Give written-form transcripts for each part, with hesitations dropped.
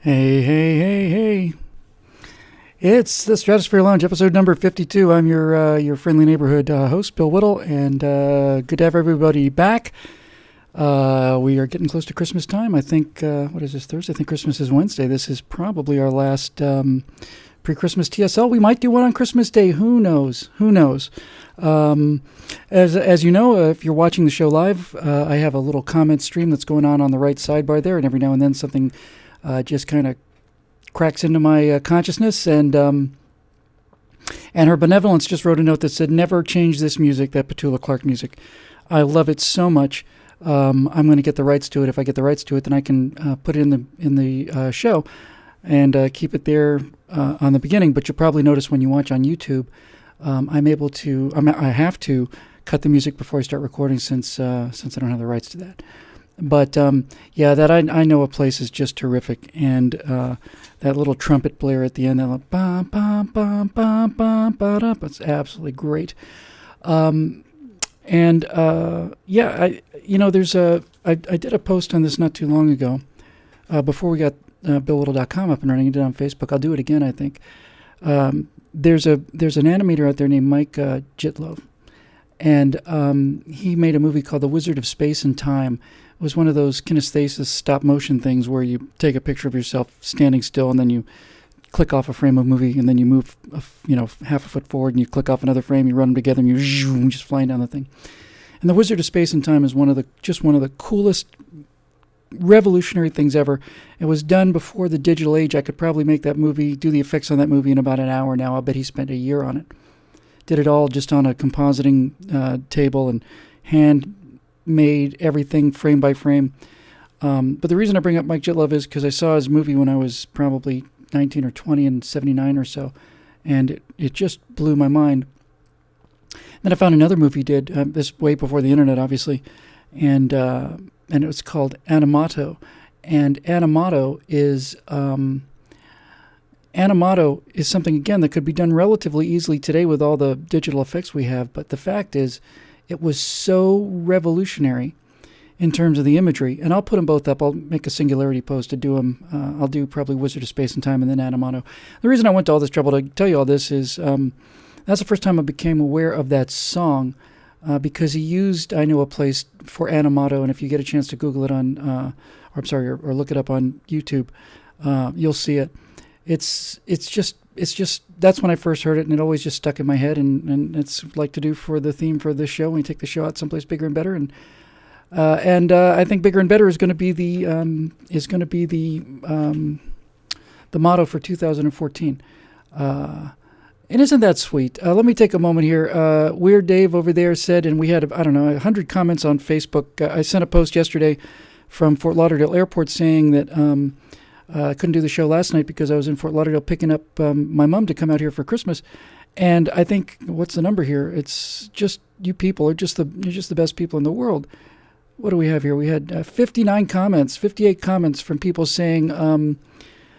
Hey, hey, hey, hey. It's the Stratosphere Lounge, episode number 52. I'm your friendly neighborhood host, Bill Whittle, and good to have everybody back. We are getting close to Christmas time. I think, what is this, Thursday? I think Christmas is Wednesday. This is probably our last pre-Christmas TSL. We might do one on Christmas Day. Who knows? Who knows? As you know, if you're watching the show live, I have a little comment stream that's going on the right sidebar there, and every now and then something just kind of cracks into my consciousness, and her benevolence just wrote a note that said, "Never change this music, that Petula Clarks music. I love it so much. I'm going to get the rights to it. If I get the rights to it, then I can put it in the show and keep it there on the beginning. But you'll probably notice when you watch on YouTube, I have to cut the music before I start recording since I don't have the rights to that." But that I know a place is just terrific, and that little trumpet blare at the end, that little bum bum bum bum bum ba, it's absolutely great. I did a post on this not too long ago, before we got BillWhittle.com up and running. I did it on Facebook. I'll do it again, I think. There's an animator out there named Mike Jitlov, and he made a movie called The Wizard of Space and Time. It was one of those kinesthesis stop motion things where you take a picture of yourself standing still, and then you click off a frame of movie, and then you move half a foot forward, and you click off another frame, you run them together, and you just flying down the thing. And The Wizard of Space and Time is one of the coolest, revolutionary things ever. It was done before the digital age. I could probably make that movie, do the effects on that movie in about an hour now. I'll bet he spent a year on it. Did it all just on a compositing table and hand-made everything frame by frame. But the reason I bring up Mike Jitlov is because I saw his movie when I was probably 19 or 20 in 79 or so, and it just blew my mind. Then I found another movie he did, this way before the internet, obviously, and it was called Animato. And Animato is something, again, that could be done relatively easily today with all the digital effects we have. But the fact is, it was so revolutionary in terms of the imagery. And I'll put them both up. I'll make a singularity post to do them. I'll do probably Wizard of Space and Time and then Animato. The reason I went to all this trouble to tell you all this is that's the first time I became aware of that song, because he used I Know a Place for Animato. And if you get a chance to Google it or look it up on YouTube, you'll see it. It's just that's when I first heard it, and it always just stuck in my head, and it's like to do for the theme for this show. We take the show out someplace bigger and better, and I think bigger and better is going to be the motto for 2014. And isn't that sweet? Let me take a moment here. Weird Dave over there said, and we had 100 comments on Facebook. I sent a post yesterday from Fort Lauderdale Airport saying that I couldn't do the show last night because I was in Fort Lauderdale picking up my mom to come out here for Christmas. And I think, what's the number here? It's just, you people are you're just the best people in the world. What do we have here? We had 58 comments from people saying,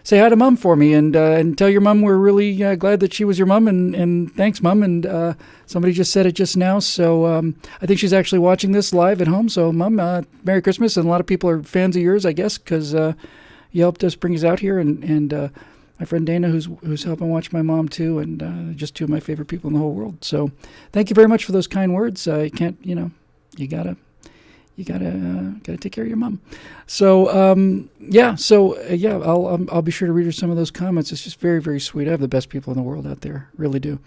say hi to Mom for me, and tell your mom we're really glad that she was your mom, and thanks, Mom. And somebody just said it just now, so I think she's actually watching this live at home. So, Mom, Merry Christmas, and a lot of people are fans of yours, I guess, because you helped us bring us out here, and my friend Dana, who's helping watch my mom too, and just two of my favorite people in the whole world. So, thank you very much for those kind words. You can't, you gotta take care of your mom. So I'll be sure to read her some of those comments. It's just very, very sweet. I have the best people in the world out there, really do.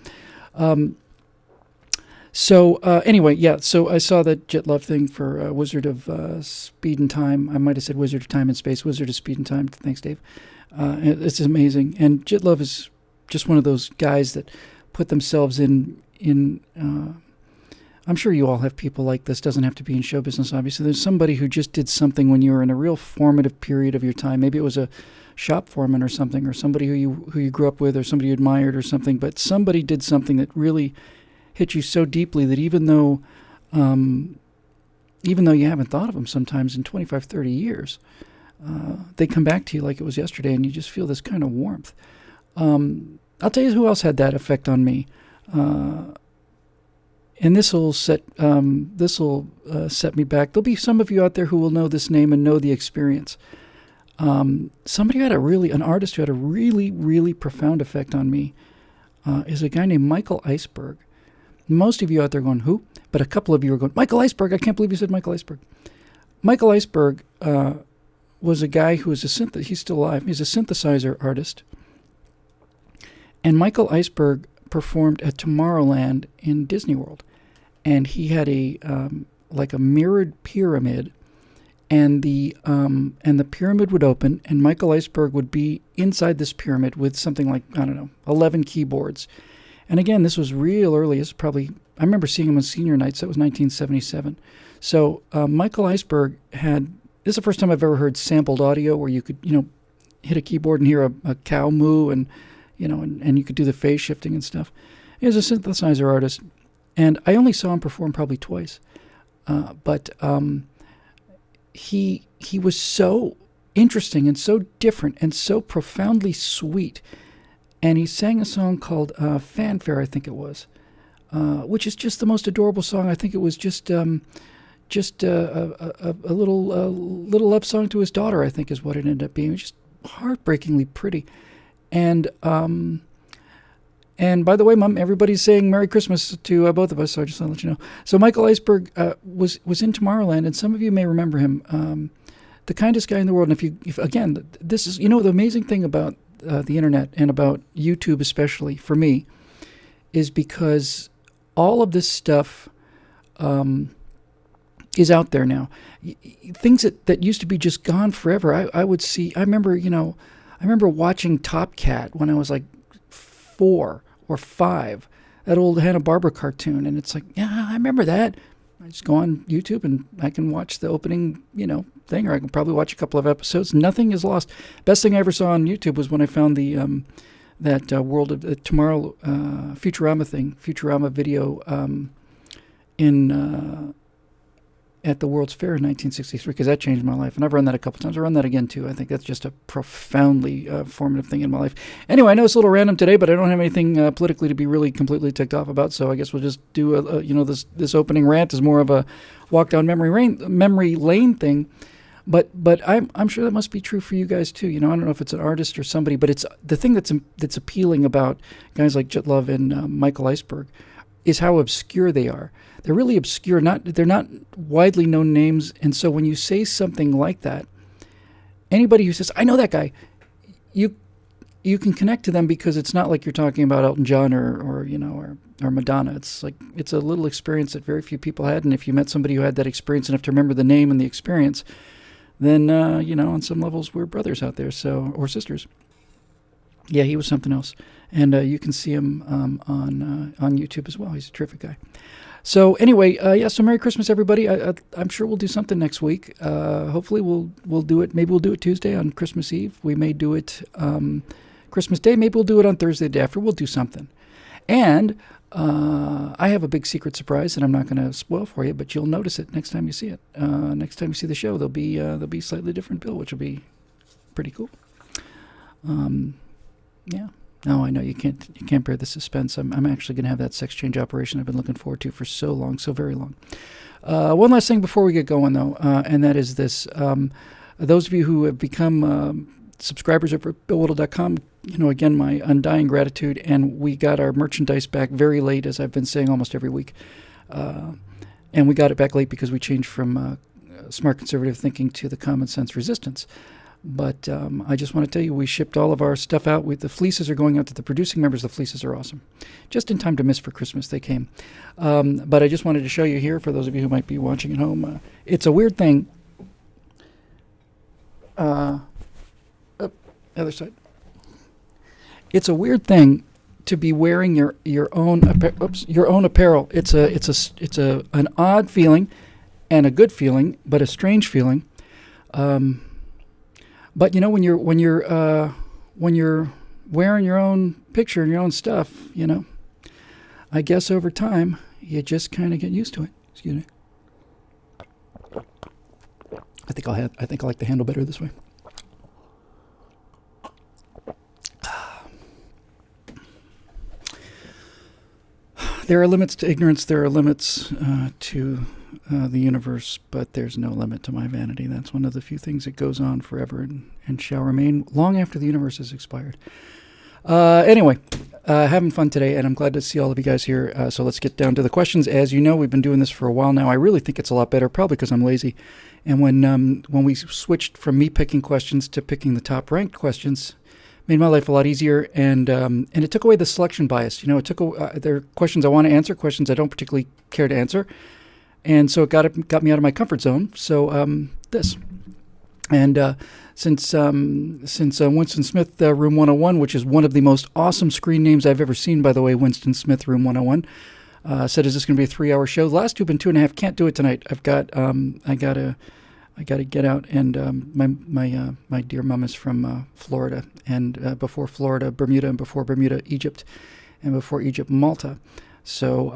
So I saw that Jitlov thing for Wizard of Speed and Time. I might have said Wizard of Time and Space, Wizard of Speed and Time. Thanks, Dave. It's amazing. And Jitlov is just one of those guys that put themselves in I'm sure you all have people like this. Doesn't have to be in show business, obviously. There's somebody who just did something when you were in a real formative period of your time. Maybe it was a shop foreman or something, or somebody who you grew up with, or somebody you admired or something. But somebody did something that really hit you so deeply that even though you haven't thought of them sometimes in 25, 30 years, they come back to you like it was yesterday, and you just feel this kind of warmth. I'll tell you who else had that effect on me. And this will set me back. There'll be some of you out there who will know this name and know the experience. Somebody who had an artist who had a really, really profound effect on me is a guy named Michael Iceberg. Most of you out there going, who? But a couple of you are going, Michael Iceberg, I can't believe you said Michael Iceberg. Michael Iceberg was a guy who was he's still alive. He's a synthesizer artist. And Michael Iceberg performed at Tomorrowland in Disney World. And he had a mirrored pyramid, and the pyramid would open, and Michael Iceberg would be inside this pyramid with something like, 11 keyboards. And again, this was real early. It's probably, I remember seeing him on senior nights. That was 1977. So Michael Iceberg this is the first time I've ever heard sampled audio where you could, hit a keyboard and hear a cow moo, and you could do the phase shifting and stuff. He was a synthesizer artist, and I only saw him perform probably twice. But he was so interesting and so different and so profoundly sweet. And he sang a song called Fanfare, I think it was, which is just the most adorable song. I think it was just a little love song to his daughter, I think is what it ended up being. It was just heartbreakingly pretty. And by the way, Mom, everybody's saying Merry Christmas to both of us, so I just want to let you know. So Michael Iceberg was in Tomorrowland, and some of you may remember him. The kindest guy in the world. And if again, this is, the amazing thing about the internet and about YouTube especially, for me, is because all of this stuff is out there now. Things that used to be just gone forever. I would see, I remember watching Top Cat when I was like 4 or 5, that old Hanna-Barbera cartoon, and it's like, yeah, I remember that. I just go on YouTube and I can watch the opening, thing, or I can probably watch a couple of episodes. Nothing is lost. Best thing I ever saw on YouTube was when I found the that World of Tomorrow Futurama video at the World's Fair in 1963, because that changed my life. And I've run that a couple times. I'll run that again, too. I think that's just a profoundly formative thing in my life. Anyway, I know it's a little random today, but I don't have anything politically to be really completely ticked off about, so I guess we'll just do, this opening rant is more of a walk down memory lane thing. But I'm sure that must be true for you guys, too. I don't know if it's an artist or somebody, but it's the thing that's appealing about guys like Jitlov and Michael Iceberg is how obscure they are. They're really obscure. They're not widely known names. And so when you say something like that, anybody who says, I know that guy, you can connect to them, because it's not like you're talking about Elton John or Madonna. It's like, it's a little experience that very few people had. And if you met somebody who had that experience enough to remember the name and the experience, then, on some levels, we're brothers out there, or sisters. Yeah, he was something else. And you can see him on YouTube as well. He's a terrific guy. So anyway, so Merry Christmas, everybody. I'm sure we'll do something next week. Hopefully we'll do it. Maybe we'll do it Tuesday on Christmas Eve. We may do it Christmas Day. Maybe we'll do it on Thursday the day after. We'll do something. And I have a big secret surprise that I'm not going to spoil for you, but you'll notice it next time you see it. Next time you see the show, there'll be a slightly different bill, which will be pretty cool. Yeah. No, I know you can't bear the suspense. I'm actually going to have that sex change operation I've been looking forward to for so long, so very long. One last thing before we get going, though, and that is this. Those of you who have become subscribers over at BillWhittle.com, again, my undying gratitude, and we got our merchandise back very late, as I've been saying almost every week. And we got it back late because we changed from smart conservative thinking to the common sense resistance. But I just want to tell you, we shipped all of our stuff out. The fleeces are going out to the producing members. The fleeces are awesome. Just in time to miss for Christmas, they came. But I just wanted to show you here, for those of you who might be watching at home. It's a weird thing. Other side. It's a weird thing to be wearing your own apparel. It's an odd feeling, and a good feeling, but a strange feeling. But when you're wearing your own picture and your own stuff, I guess over time you just kind of get used to it. Excuse me. I think I like the handle better this way. There are limits to ignorance. There are limits to the universe, but there's no limit to my vanity. That's one of the few things that goes on forever and shall remain long after the universe has expired. Anyway, having fun today, and I'm glad to see all of you guys here. So let's get down to the questions. As you know, we've been doing this for a while now. I really think it's a lot better, probably because I'm lazy. And when we switched from me picking questions to picking the top-ranked questions, made my life a lot easier, and it took away the selection bias. You know, it took there are questions I want to answer, questions I don't particularly care to answer, and so it got me out of my comfort zone. So this. And since Winston Smith Room 101, which is one of the most awesome screen names I've ever seen, by the way, Winston Smith Room 101, said, "Is this going to be a 3-hour show?" The last two have been 2.5. Can't do it tonight. I gotta get out. And my dear mom is from Florida, and before Florida, Bermuda, and before Bermuda, Egypt, and before Egypt, Malta. So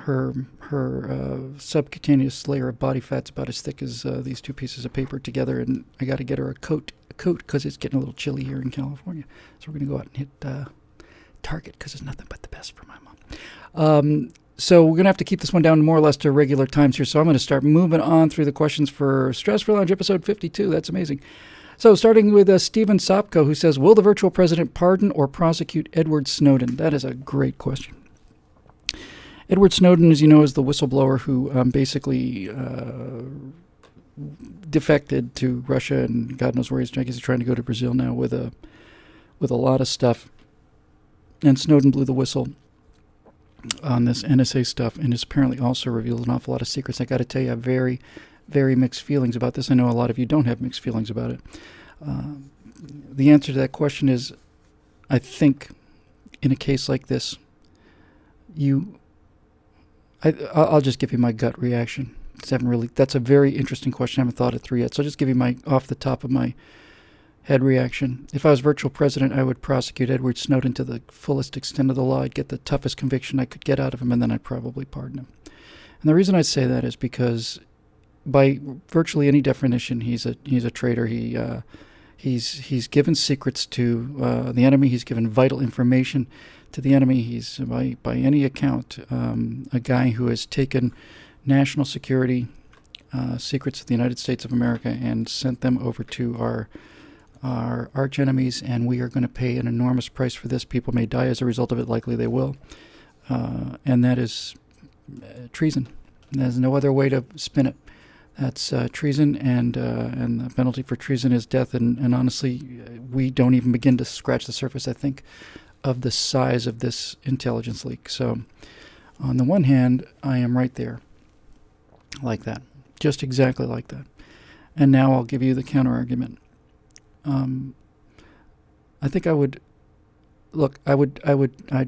her subcutaneous layer of body fat's about as thick as these two pieces of paper together, and I got to get her a coat because it's getting a little chilly here in California. So we're going to go out and hit Target because it's nothing but the best for my mom. So we're going to have to keep this one down more or less to regular times here. So I'm going to start moving on through the questions for Stratosphere Lounge episode 52. That's amazing. So starting with Stephen Sopko, who says, will the virtual president pardon or prosecute Edward Snowden? That is a great question. Edward Snowden, as you know, is the whistleblower who basically defected to Russia, and God knows where he's trying to go to Brazil now with a lot of stuff. And Snowden blew the whistle on this NSA stuff, and has apparently also revealed an awful lot of secrets. I got to tell you, I have very, very mixed feelings about this. I know a lot of you don't have mixed feelings about it. The answer to that question is, I think, in a case like this, I'll just give you my gut reaction. That's a very interesting question. I haven't thought it through yet. So I'll just give you my off the top of my head reaction. If I was virtual president, I would prosecute Edward Snowden to the fullest extent of the law. I'd get the toughest conviction I could get out of him, and then I'd probably pardon him. And the reason I say that is because by virtually any definition, he's a traitor. He's given secrets to the enemy. He's given vital information to the enemy. He's, by any account, a guy who has taken national security secrets of the United States of America and sent them over to our arch enemies, and we are going to pay an enormous price for this. People may die as a result of it. Likely they will. And that is treason. There's no other way to spin it. That's treason, and the penalty for treason is death. And honestly, we don't even begin to scratch the surface, I think, of the size of this intelligence leak. So on the one hand, I am right there, like that, just exactly like that. And now I'll give you the counter argument. I think I'd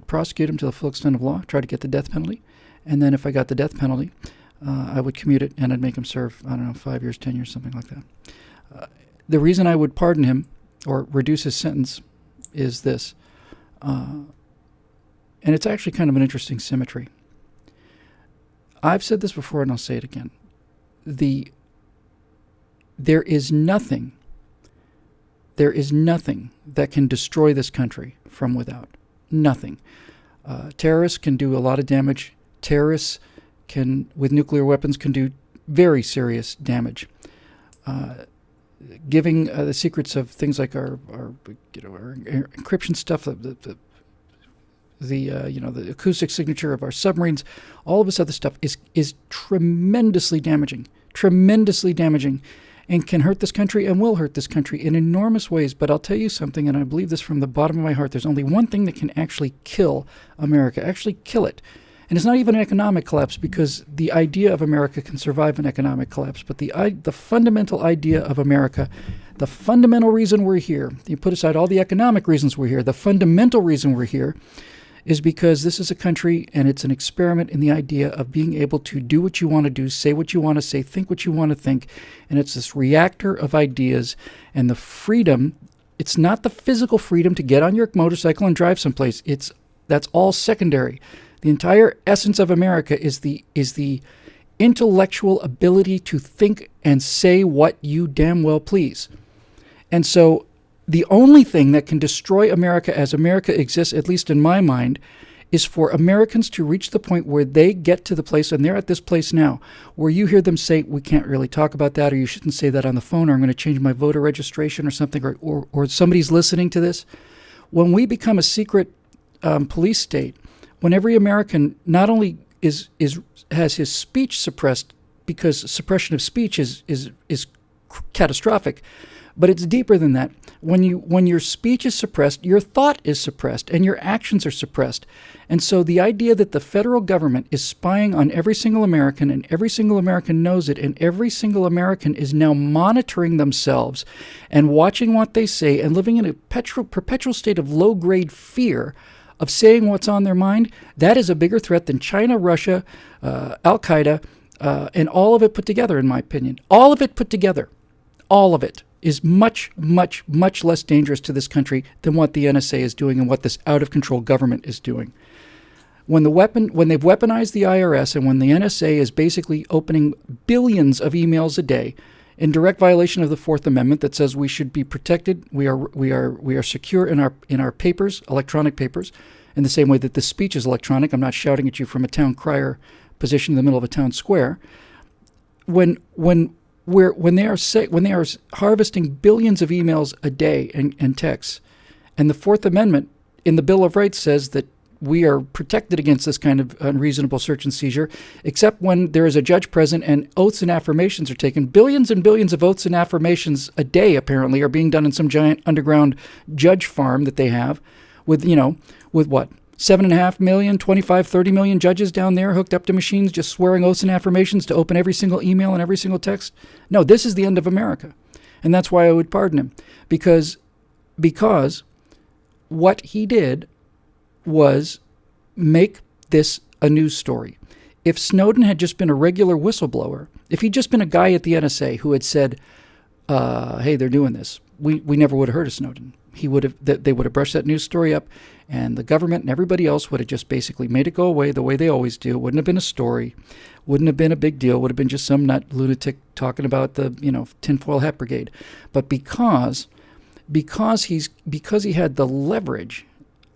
prosecute him to the full extent of law, try to get the death penalty, and then if I got the death penalty, I would commute it, and I'd make him serve, 5 years, 10 years, something like that. The reason I would pardon him or reduce his sentence is this. And it's actually kind of an interesting symmetry. I've said this before, and I'll say it again. There is nothing that can destroy this country from without. Nothing. Terrorists can do a lot of damage. Terrorists with nuclear weapons, can do very serious damage. Giving the secrets of things like our encryption stuff, the acoustic signature of our submarines, all of this other stuff is tremendously damaging, and can hurt this country and will hurt this country in enormous ways. But I'll tell you something, and I believe this from the bottom of my heart. There's only one thing that can actually kill America, actually kill it. And it's not even an economic collapse, because the idea of America can survive an economic collapse. But the fundamental idea of America, the fundamental reason we're here, you put aside all the economic reasons we're here, the fundamental reason we're here is because this is a country, and it's an experiment in the idea of being able to do what you want to do, say what you want to say, think what you want to think. And it's this reactor of ideas, and the freedom, it's not the physical freedom to get on your motorcycle and drive someplace. That's all secondary. The entire essence of America is the intellectual ability to think and say what you damn well please. And so the only thing that can destroy America as America exists, at least in my mind, is for Americans to reach the point where they get to the place, and they're at this place now, where you hear them say, we can't really talk about that, or you shouldn't say that on the phone, or I'm going to change my voter registration or something, or somebody's listening to this. When we become a secret police state, when every American not only has his speech suppressed, because suppression of speech is catastrophic, but it's deeper than that. When your speech is suppressed, your thought is suppressed, and your actions are suppressed. And so the idea that the federal government is spying on every single American, and every single American knows it, and every single American is now monitoring themselves and watching what they say and living in a perpetual state of low-grade fear of saying what's on their mind, that is a bigger threat than China, Russia, Al-Qaeda, and all of it put together, in my opinion. All of it put together. All of it is much, much, much less dangerous to this country than what the NSA is doing and what this out-of-control government is doing. When they've weaponized the IRS, and when the NSA is basically opening billions of emails a day in direct violation of the Fourth Amendment that says we should be protected, we are secure in our papers, electronic papers, in the same way that the speech is electronic. I'm not shouting at you from a town crier position in the middle of a town square. When they are harvesting billions of emails a day and texts, and the Fourth Amendment in the Bill of Rights says that we are protected against this kind of unreasonable search and seizure, except when there is a judge present and oaths and affirmations are taken. Billions and billions of oaths and affirmations a day, apparently, are being done in some giant underground judge farm that they have with what? 7.5 million, 25, 30 million judges down there hooked up to machines just swearing oaths and affirmations to open every single email and every single text. No, this is the end of America. And that's why I would pardon him. Because what he did was make this a news story. If Snowden had just been a regular whistleblower, if he'd just been a guy at the NSA who had said, hey, they're doing this, we never would have heard of Snowden. They would have brushed that news story up, and the government and everybody else would have just basically made it go away the way they always do. It wouldn't have been a story, wouldn't have been a big deal, would have been just some nut lunatic talking about the tinfoil hat brigade. But because he had the leverage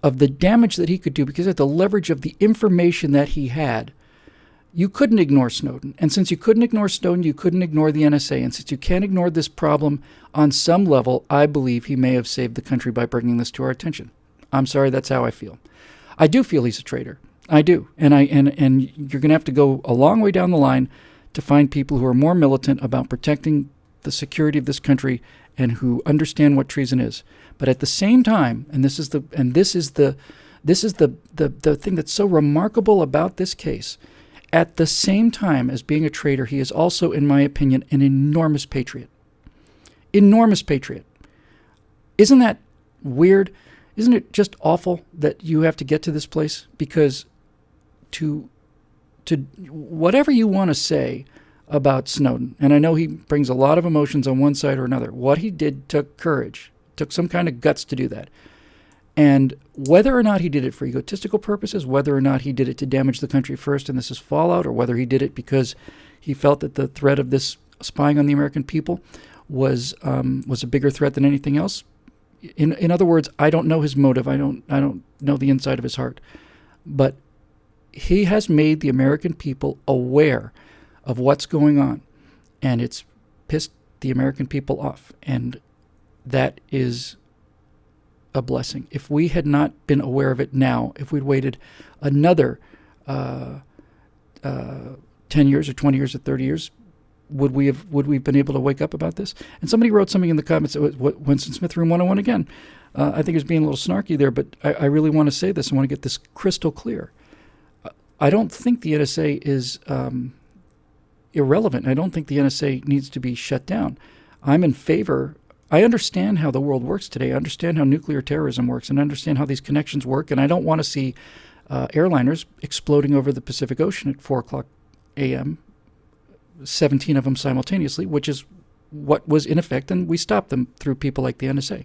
of the damage that he could do, because he had the leverage of the information that he had, you couldn't ignore Snowden. And since you couldn't ignore Snowden, you couldn't ignore the NSA. And since you can't ignore this problem on some level, I believe he may have saved the country by bringing this to our attention. I'm sorry, that's how I feel. I do feel he's a traitor. I do. And you're going to have to go a long way down the line to find people who are more militant about protecting the security of this country and who understand what treason is. But at the same time, and this is the thing that's so remarkable about this case, at the same time as being a traitor, he is also, in my opinion, an enormous patriot. Enormous patriot. Isn't that weird? Isn't it just awful that you have to get to this place? Because to whatever you want to say about Snowden, and I know he brings a lot of emotions on one side or another, what he did took courage, took some kind of guts to do that. And whether or not he did it for egotistical purposes, whether or not he did it to damage the country first and this is fallout, or whether he did it because he felt that the threat of this spying on the American people was a bigger threat than anything else. In other words, I don't know his motive. I don't know the inside of his heart. But he has made the American people aware of what's going on, and it's pissed the American people off. And that is a blessing. If we had not been aware of it now, if we'd waited another 10 years or 20 years or 30 years, would we have been able to wake up about this? And somebody wrote something in the comments, Winston Smith Room 101 again. I think it's being a little snarky there, but I really want to say this. I want to get this crystal clear. I don't think the NSA is irrelevant. I don't think the NSA needs to be shut down. I'm in favor. I understand how the world works today. I understand how nuclear terrorism works, and I understand how these connections work, and I don't want to see airliners exploding over the Pacific Ocean at 4 o'clock a.m., 17 of them simultaneously, which is what was in effect, and we stopped them through people like the NSA.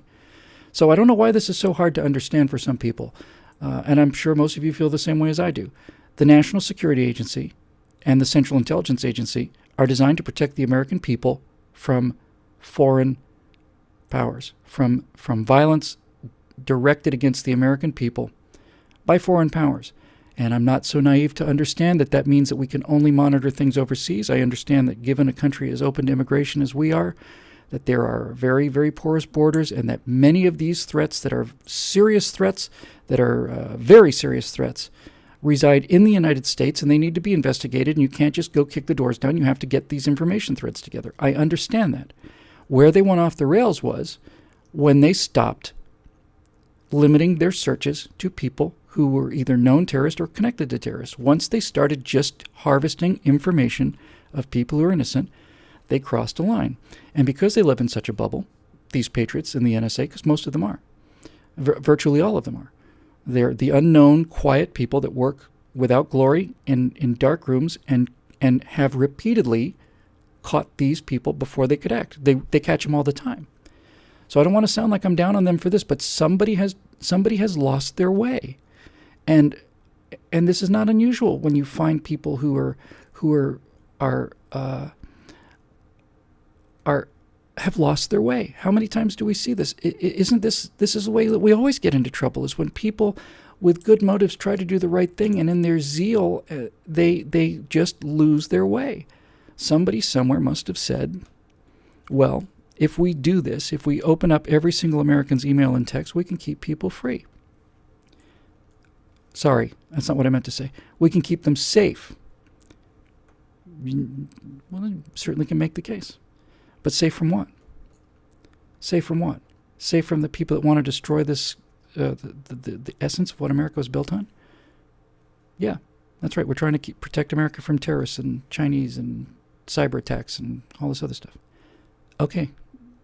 So I don't know why this is so hard to understand for some people, and I'm sure most of you feel the same way as I do. The National Security Agency and the Central Intelligence Agency are designed to protect the American people from foreign powers, from violence directed against the American people by foreign powers. And I'm not so naive to understand that that means that we can only monitor things overseas. I understand that given a country as open to immigration as we are, that there are very, very porous borders, and that many of these threats that are serious threats, that are very serious threats, reside in the United States, and they need to be investigated, and you can't just go kick the doors down. You have to get these information threads together. I understand that. Where they went off the rails was when they stopped limiting their searches to people who were either known terrorists or connected to terrorists. Once they started just harvesting information of people who are innocent, they crossed a line. And because they live in such a bubble, these patriots in the NSA, because most of them are, virtually all of them are, they're the unknown, quiet people that work without glory in dark rooms and have repeatedly caught these people before they could act. They catch them all the time. So I don't want to sound like I'm down on them for this, but somebody has lost their way. And this is not unusual when you find people who have lost their way. How many times do we see this? Isn't this is the way that we always get into trouble, is when people with good motives try to do the right thing, and in their zeal, they just lose their way. Somebody somewhere must have said, well, if we do this, if we open up every single American's email and text, we can keep people free. Sorry, that's not what I meant to say. We can keep them safe. Well, I certainly can make the case. But safe from what? Safe from what? Safe from the people that want to destroy this, the essence of what America was built on? Yeah, that's right. We're trying to protect America from terrorists and Chinese and cyber attacks and all this other stuff. Okay,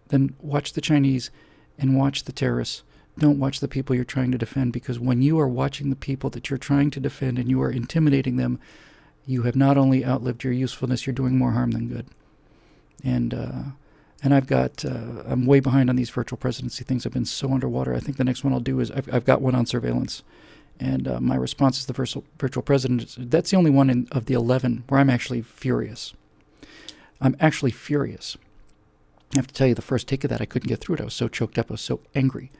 then watch the Chinese and watch the terrorists. Don't watch the people you're trying to defend, because when you are watching the people that you're trying to defend and you are intimidating them, you have not only outlived your usefulness, you're doing more harm than good. And I'm way behind on these virtual presidency things. I've been so underwater. I think the next one I'll do is, I've got one on surveillance. And my response is the virtual president. That's the only one of the 11 where I'm actually furious. I'm actually furious. I have to tell you, the first take of that, I couldn't get through it. I was so choked up. I was so angry.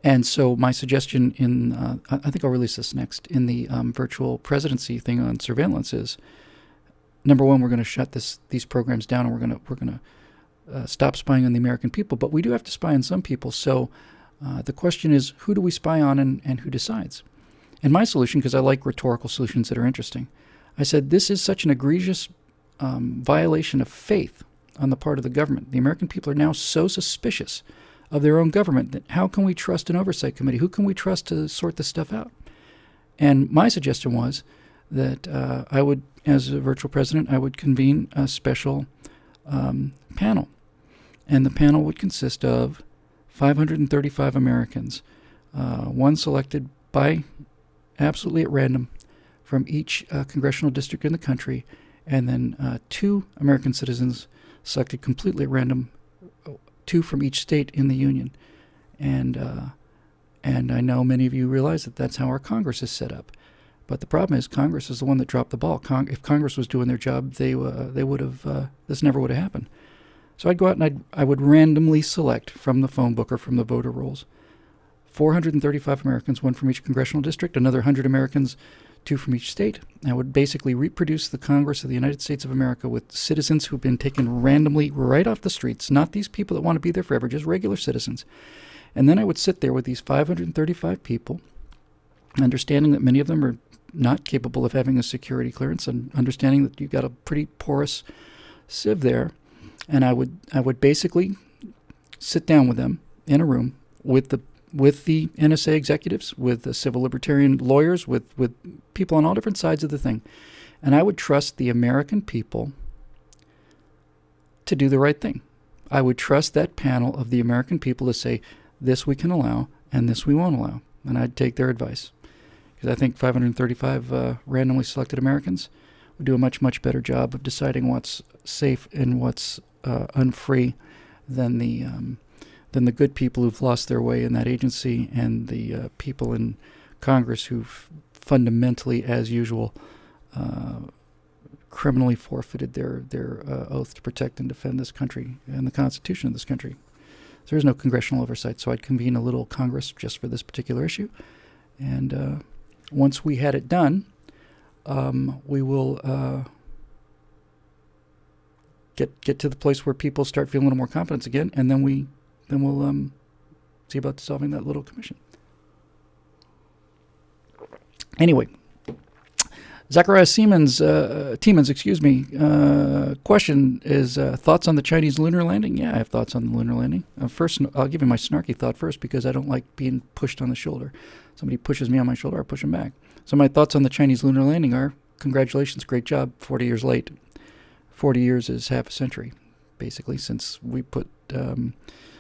And so my suggestion I think I'll release this next, in the virtual presidency thing on surveillance is, number one, we're going to shut these programs down, and we're going to stop spying on the American people. But we do have to spy on some people. So the question is, who do we spy on, and who decides? And my solution, because I like rhetorical solutions that are interesting, I said this is such an egregious violation of faith on the part of the government. The American people are now so suspicious of their own government that how can we trust an oversight committee? Who can we trust to sort this stuff out? And my suggestion was that I would, as a virtual president, I would convene a special panel. And the panel would consist of 535 Americans, one selected by absolutely at random from each congressional district in the country, and then 2 American citizens selected completely at random, 2 from each state in the union. And I know many of you realize that that's how our Congress is set up. But the problem is Congress is the one that dropped the ball. If Congress was doing their job, they would have, this never would have happened. So I'd go out and I would randomly select from the phone book or from the voter rolls 435 Americans, 1 from each congressional district, another 100 Americans, 2 from each state. I would basically reproduce the Congress of the United States of America with citizens who've been taken randomly right off the streets, not these people that want to be there forever, just regular citizens. And then I would sit there with these 535 people, understanding that many of them are not capable of having a security clearance, and understanding that you've got a pretty porous sieve there. And I would basically sit down with them in a room with the NSA executives, with the civil libertarian lawyers, with people on all different sides of the thing. And I would trust the American people to do the right thing. I would trust that panel of the American people to say, this we can allow, and this we won't allow. And I'd take their advice. Because I think 535 randomly selected Americans would do a much, much better job of deciding what's safe and what's unfree than the good people who've lost their way in that agency, and the people in Congress who've fundamentally, as usual, criminally forfeited their oath to protect and defend this country and the Constitution of this country. So there's no congressional oversight, so I'd convene a little Congress just for this particular issue, and once we had it done, we will get to the place where people start feeling a little more confidence again, and then we'll see about dissolving that little commission. Anyway, Zachariah Tiemens, question is thoughts on the Chinese lunar landing? Yeah, I have thoughts on the lunar landing. First, I'll give you my snarky thought first because I don't like being pushed on the shoulder. Somebody pushes me on my shoulder, I push them back. So my thoughts on the Chinese lunar landing are, congratulations, great job, 40 years late. 40 years is half a century, basically, since we put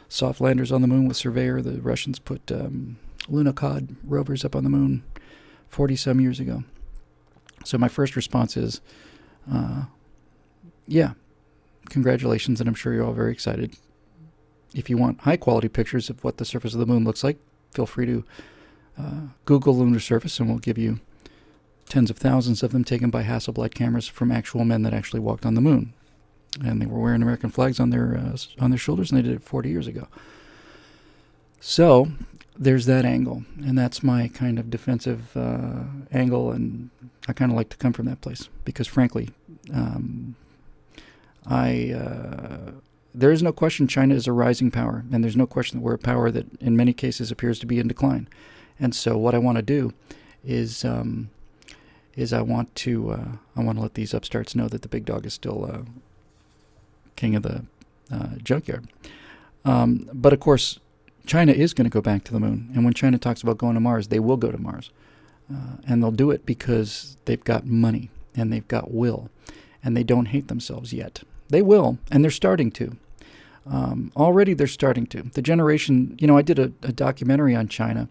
soft landers on the moon with Surveyor. The Russians put Lunokhod rovers up on the moon 40-some years ago. So my first response is, yeah, congratulations, and I'm sure you're all very excited. If you want high-quality pictures of what the surface of the moon looks like, feel free to Google lunar surface, and we'll give you tens of thousands of them taken by Hasselblad cameras from actual men that actually walked on the moon. And they were wearing American flags on their shoulders, and they did it 40 years ago. So there's that angle, and that's my kind of defensive angle, and I kind of like to come from that place because, frankly, there is no question China is a rising power, and there's no question that we're a power that in many cases appears to be in decline. And so what I want to do is I want to let these upstarts know that the big dog is still king of the junkyard. But of course, China is going to go back to the moon, and when China talks about going to Mars, they will go to Mars, and they'll do it because they've got money and they've got will, and they don't hate themselves yet. They will, and they're starting to. Already, they're starting to. The generation, I did a documentary on China.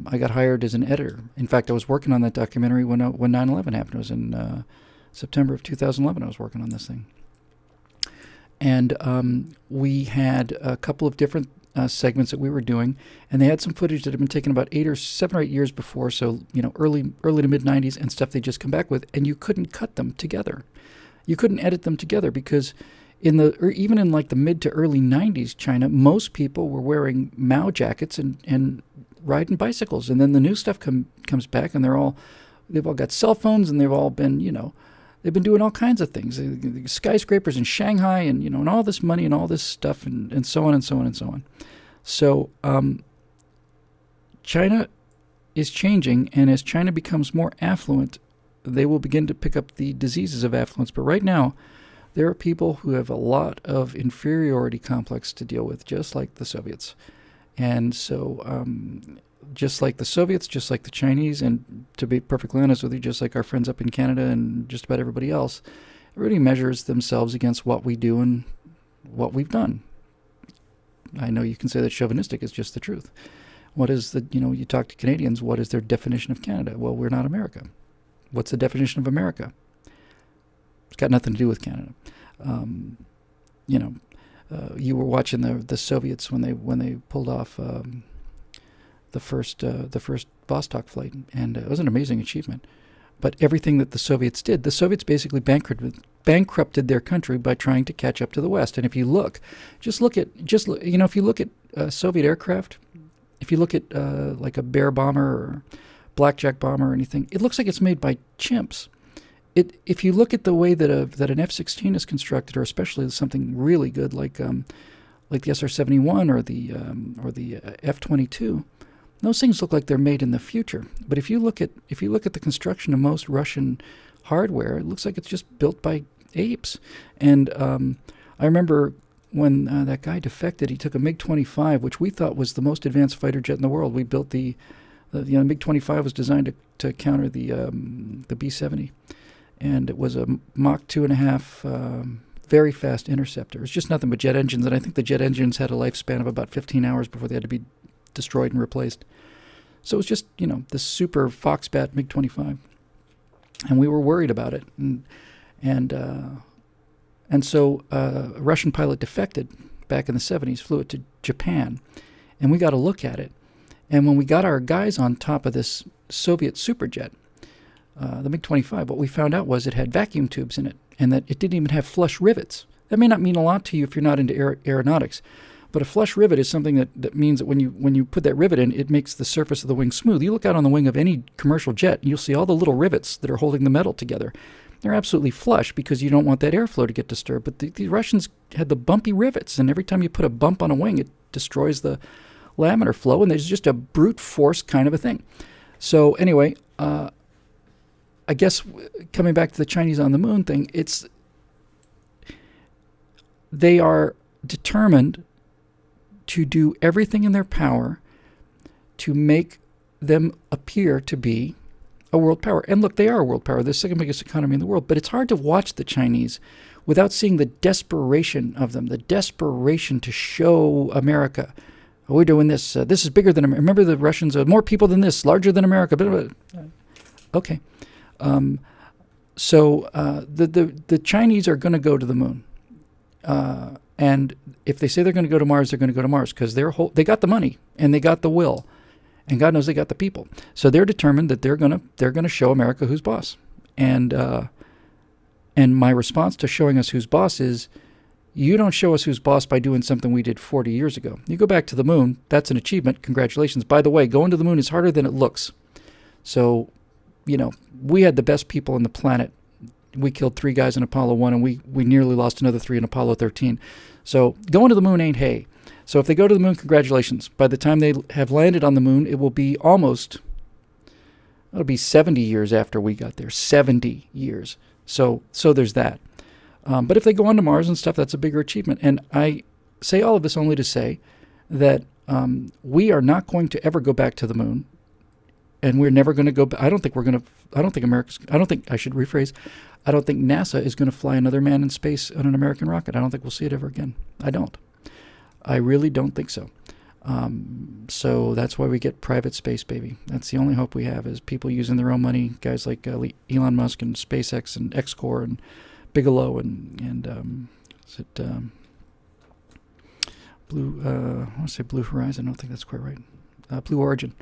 I got hired as an editor. In fact, I was working on that documentary when 9/11 happened. It was in September of 2011. I was working on this thing. And we had a couple of different segments that we were doing, and they had some footage that had been taken about 7 or 8 years before, so early to mid 90s, and stuff they just come back with, and you couldn't cut them together. You couldn't edit them together because even in like the mid to early 90s China, most people were wearing Mao jackets and riding bicycles, and then the new stuff comes back, and they've all got cell phones, and they've all been they've been doing all kinds of things, skyscrapers in Shanghai, and and all this money and all this stuff, and so on and so on and so on. So China is changing, and as China becomes more affluent, they will begin to pick up the diseases of affluence. But right now, there are people who have a lot of inferiority complex to deal with, just like the Soviets. And so just like the Soviets, just like the Chinese, and to be perfectly honest with you, just like our friends up in Canada and just about everybody else, everybody measures themselves against what we do and what we've done. I know you can say that chauvinistic is just the truth. What is you talk to Canadians, what is their definition of Canada? Well, we're not America. What's the definition of America? It's got nothing to do with Canada. You were watching the Soviets when they pulled off the first Vostok flight, and it was an amazing achievement. But everything that the Soviets did, the Soviets basically bankrupted their country by trying to catch up to the West. And if you look, if you look at Soviet aircraft, if you look at like a Bear bomber or Blackjack bomber or anything, it looks like it's made by chimps. If you look at the way that an F-16 is constructed, or especially something really good like the SR-71 or the F-22, those things look like they're made in the future. But if you look at the construction of most Russian hardware, it looks like it's just built by apes. And I remember when that guy defected, he took a MiG-25, which we thought was the most advanced fighter jet in the world. We built the MiG-25 was designed to counter the B-70, and it was a Mach 2.5 very fast interceptor. It was just nothing but jet engines, and I think the jet engines had a lifespan of about 15 hours before they had to be destroyed and replaced. So it was just, this super Foxbat MiG-25. And we were worried about it. And so a Russian pilot defected back in the 70s, flew it to Japan, and we got a look at it. And when we got our guys on top of this Soviet superjet, the MiG-25, what we found out was it had vacuum tubes in it, and that it didn't even have flush rivets. That may not mean a lot to you if you're not into aeronautics, But a flush rivet is something that means that when you put that rivet in, it makes the surface of the wing smooth. You look out on the wing of any commercial jet, and you'll see all the little rivets that are holding the metal together. They're absolutely flush because you don't want that airflow to get disturbed. But the Russians had the bumpy rivets, and every time you put a bump on a wing, it destroys the laminar flow, and there's just a brute force kind of a thing. So anyway, I guess coming back to the Chinese on the moon thing, they are determined to do everything in their power to make them appear to be a world power. And look, they are a world power. They're the second biggest economy in the world. But it's hard to watch the Chinese without seeing the desperation of them, the desperation to show America, oh, we're doing this. This is bigger than America. Remember the Russians, more people than this, larger than America. Okay. So the Chinese are going to go to the moon. And if they say they're going to go to Mars, they're going to go to Mars because they got the money and they got the will. And God knows they got the people. So they're determined that they're gonna show America who's boss. And my response to showing us who's boss is, you don't show us who's boss by doing something we did 40 years ago. You go back to the moon, that's an achievement. Congratulations. By the way, going to the moon is harder than it looks. So, we had the best people on the planet. We killed 3 guys in Apollo 1, and we nearly lost another 3 in Apollo 13. So going to the moon ain't hay. So if they go to the moon, congratulations. By the time they have landed on the moon, it'll be 70 years after we got there. 70 years. So there's that. But if they go on to Mars and stuff, that's a bigger achievement. And I say all of this only to say that we are not going to ever go back to the moon. And we're never going to go. I don't think I should rephrase. I don't think NASA is going to fly another man in space on an American rocket. I don't think we'll see it ever again. I don't. I really don't think so. So that's why we get private space, baby. That's the only hope we have, is people using their own money, guys like Elon Musk and SpaceX and X-Corp and Bigelow and is it Blue? I want to say Blue Horizon. I don't think that's quite right. Blue Origin.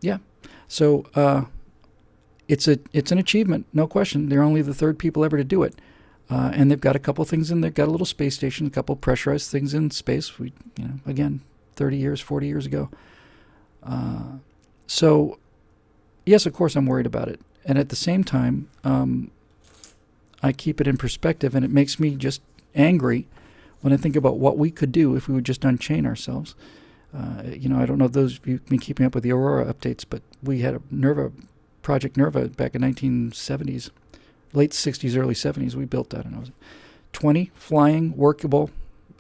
Yeah. So it's an achievement, no question. They're only the third people ever to do it. And they've got a couple things in there. Got a little space station, a couple pressurized things in space. Again, 30 years, 40 years ago. So, yes, of course, I'm worried about it. And at the same time, I keep it in perspective, and it makes me just angry when I think about what we could do if we would just unchain ourselves. I don't know if those of you have been keeping up with the Aurora updates, but we had a Project Nerva back in 1970s. Late 60s, early 70s, we built, 20 flying, workable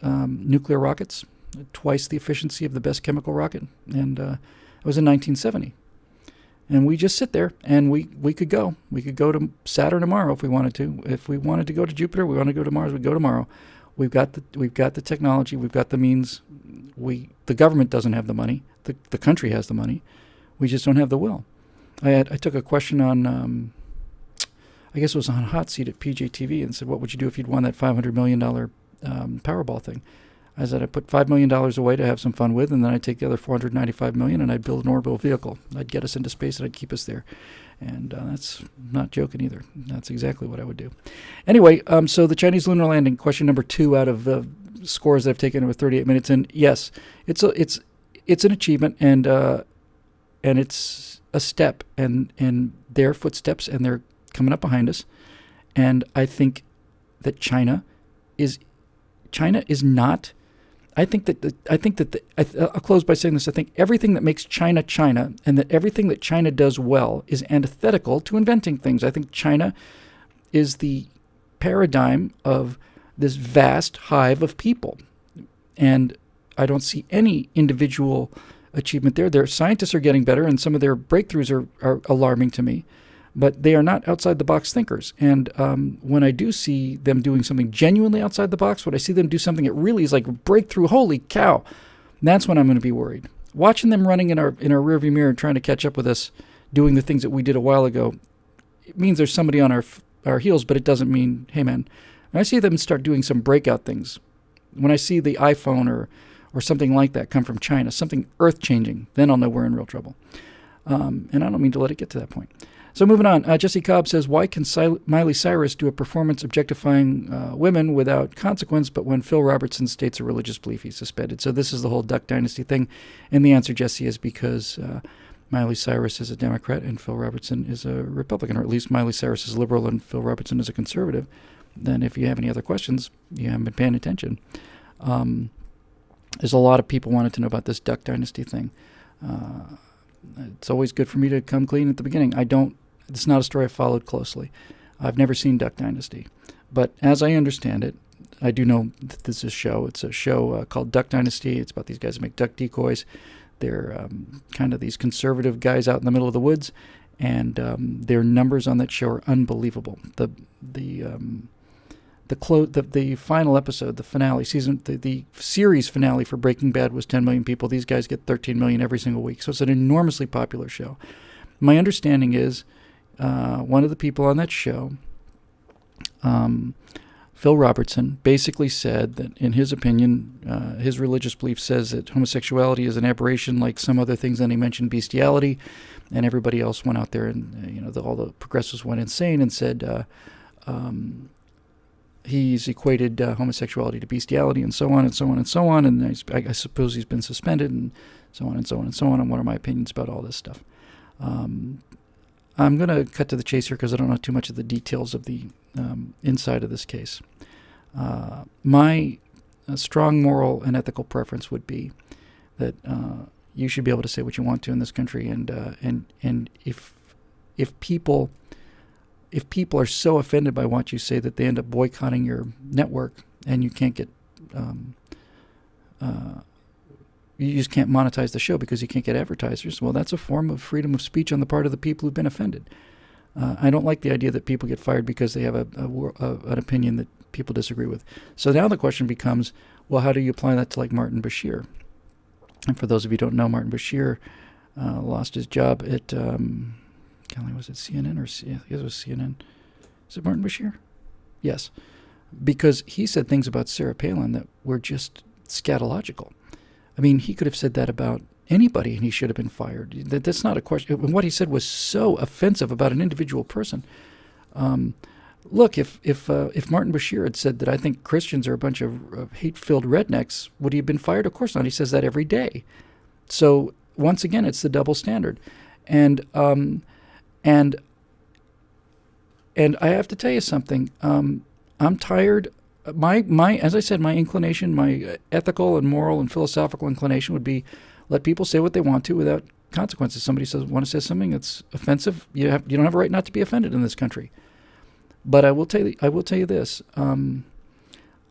nuclear rockets, twice the efficiency of the best chemical rocket. And it was in 1970. And we just sit there, and we could go. We could go to Saturn tomorrow if we wanted to. If we wanted to go to Jupiter, we want to go to Mars, we'd go tomorrow. We've got the technology, we've got the means. The government doesn't have the money. The country has the money. We just don't have the will. I took a question on... I guess it was on Hot Seat at PJTV, and said, what would you do if you'd won that $500 million Powerball thing? I said, I'd put $5 million away to have some fun with, and then I'd take the other $495 million and I'd build an orbital vehicle. I'd get us into space and I'd keep us there. And that's not joking either. That's exactly what I would do. Anyway, so the Chinese lunar landing, question number 2 out of the scores that I've taken with 38 minutes in. Yes, it's an achievement, and it's a step, and their footsteps, and they're coming up behind us. And I think that China is not. I'll close by saying this. I think everything that makes China China, and that everything that China does well, is antithetical to inventing things. I think China is the paradigm of this vast hive of people, and I don't see any individual achievement there. Their scientists are getting better, and some of their breakthroughs are alarming to me. But they are not outside-the-box thinkers. And when I do see them doing something genuinely outside the box, when I see them do something that really is like breakthrough, holy cow, that's when I'm going to be worried. Watching them running in our rearview mirror trying to catch up with us, doing the things that we did a while ago, it means there's somebody on our heels, but it doesn't mean, hey, man. When I see them start doing some breakout things, when I see the iPhone or something like that come from China, something earth-changing, then I'll know we're in real trouble. And I don't mean to let it get to that point. So moving on, Jesse Cobb says, why can Miley Cyrus do a performance objectifying women without consequence, but when Phil Robertson states a religious belief, he's suspended? So this is the whole Duck Dynasty thing. And the answer, Jesse, is because Miley Cyrus is a Democrat and Phil Robertson is a Republican, or at least Miley Cyrus is a liberal and Phil Robertson is a conservative. Then if you have any other questions, you haven't been paying attention. There's a lot of people wanted to know about this Duck Dynasty thing. It's always good for me to come clean at the beginning. It's not a story I followed closely. I've never seen Duck Dynasty. But as I understand it, I do know that this is a show. It's a show called Duck Dynasty. It's about these guys who make duck decoys. They're kind of these conservative guys out in the middle of the woods, and their numbers on that show are unbelievable. The final episode, the finale, the series finale for Breaking Bad was 10 million people. These guys get 13 million every single week. So it's an enormously popular show. My understanding is one of the people on that show, Phil Robertson, basically said that in his opinion, his religious belief says that homosexuality is an aberration like some other things, and he mentioned bestiality, and everybody else went out there and, all the progressives went insane and said, he's equated homosexuality to bestiality and so on and so on and so on, and I suppose he's been suspended and so on and so on and so on, and what are my opinions about all this stuff. I'm going to cut to the chase here because I don't know too much of the details of the inside of this case. My strong moral and ethical preference would be that you should be able to say what you want to in this country, and if people are so offended by what you say that they end up boycotting your network and you can't get you just can't monetize the show because you can't get advertisers, well, that's a form of freedom of speech on the part of the people who've been offended. I don't like the idea that people get fired because they have an opinion that people disagree with. So now the question becomes, well, how do you apply that to like Martin Bashir? And for those of you who don't know, Martin Bashir lost his job at, was it CNN or it was CNN? Is it Martin Bashir? Yes. Because he said things about Sarah Palin that were just scatological. I mean, he could have said that about anybody, and he should have been fired. That's not a question. What he said was so offensive about an individual person. Look, if Martin Bashir had said that I think Christians are a bunch of hate-filled rednecks, would he have been fired? Of course not. He says that every day. So once again, it's the double standard, and I have to tell you something. I'm tired. My as I said, my inclination, my ethical and moral and philosophical inclination would be let people say what they want to without consequences. Somebody want to say something that's offensive, you don't have a right not to be offended in this country. But I will tell you this.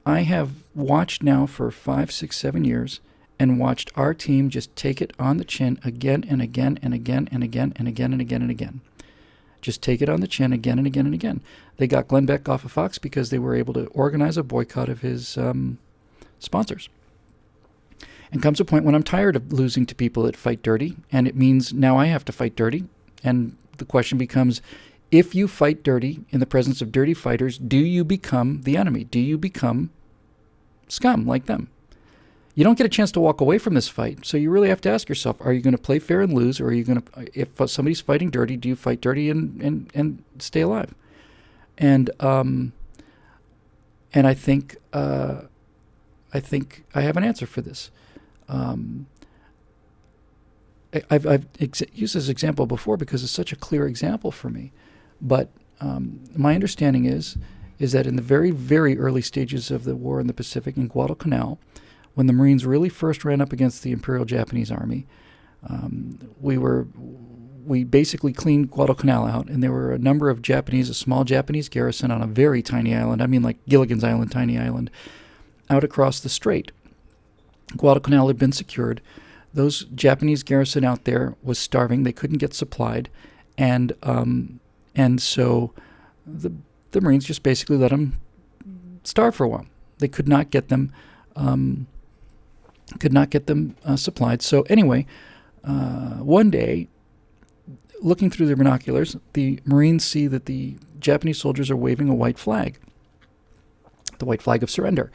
I have watched now for 5, 6, 7 years and watched our team just take it on the chin again and again and again and again and again and again and again. Just take it on the chin again and again and again. They got Glenn Beck off of Fox because they were able to organize a boycott of his sponsors. And comes a point when I'm tired of losing to people that fight dirty, and it means now I have to fight dirty. And the question becomes, if you fight dirty in the presence of dirty fighters, do you become the enemy? Do you become scum like them? You don't get a chance to walk away from this fight, so you really have to ask yourself, are you going to play fair and lose, or are you going to, if somebody's fighting dirty, do you fight dirty and stay alive? And I think I have an answer for this. I've used this example before because it's such a clear example for me, but my understanding is that in the very, very early stages of the war in the Pacific in Guadalcanal, when the Marines really first ran up against the Imperial Japanese Army, we basically cleaned Guadalcanal out, and there were a small Japanese garrison on a very tiny island, I mean like Gilligan's Island, tiny island, out across the strait. Guadalcanal had been secured. Those Japanese garrison out there was starving. They couldn't get supplied, and so the Marines just basically let them starve for a while. They could not get them supplied. So anyway, one day, looking through their binoculars, the Marines see that the Japanese soldiers are waving a white flag, the white flag of surrender.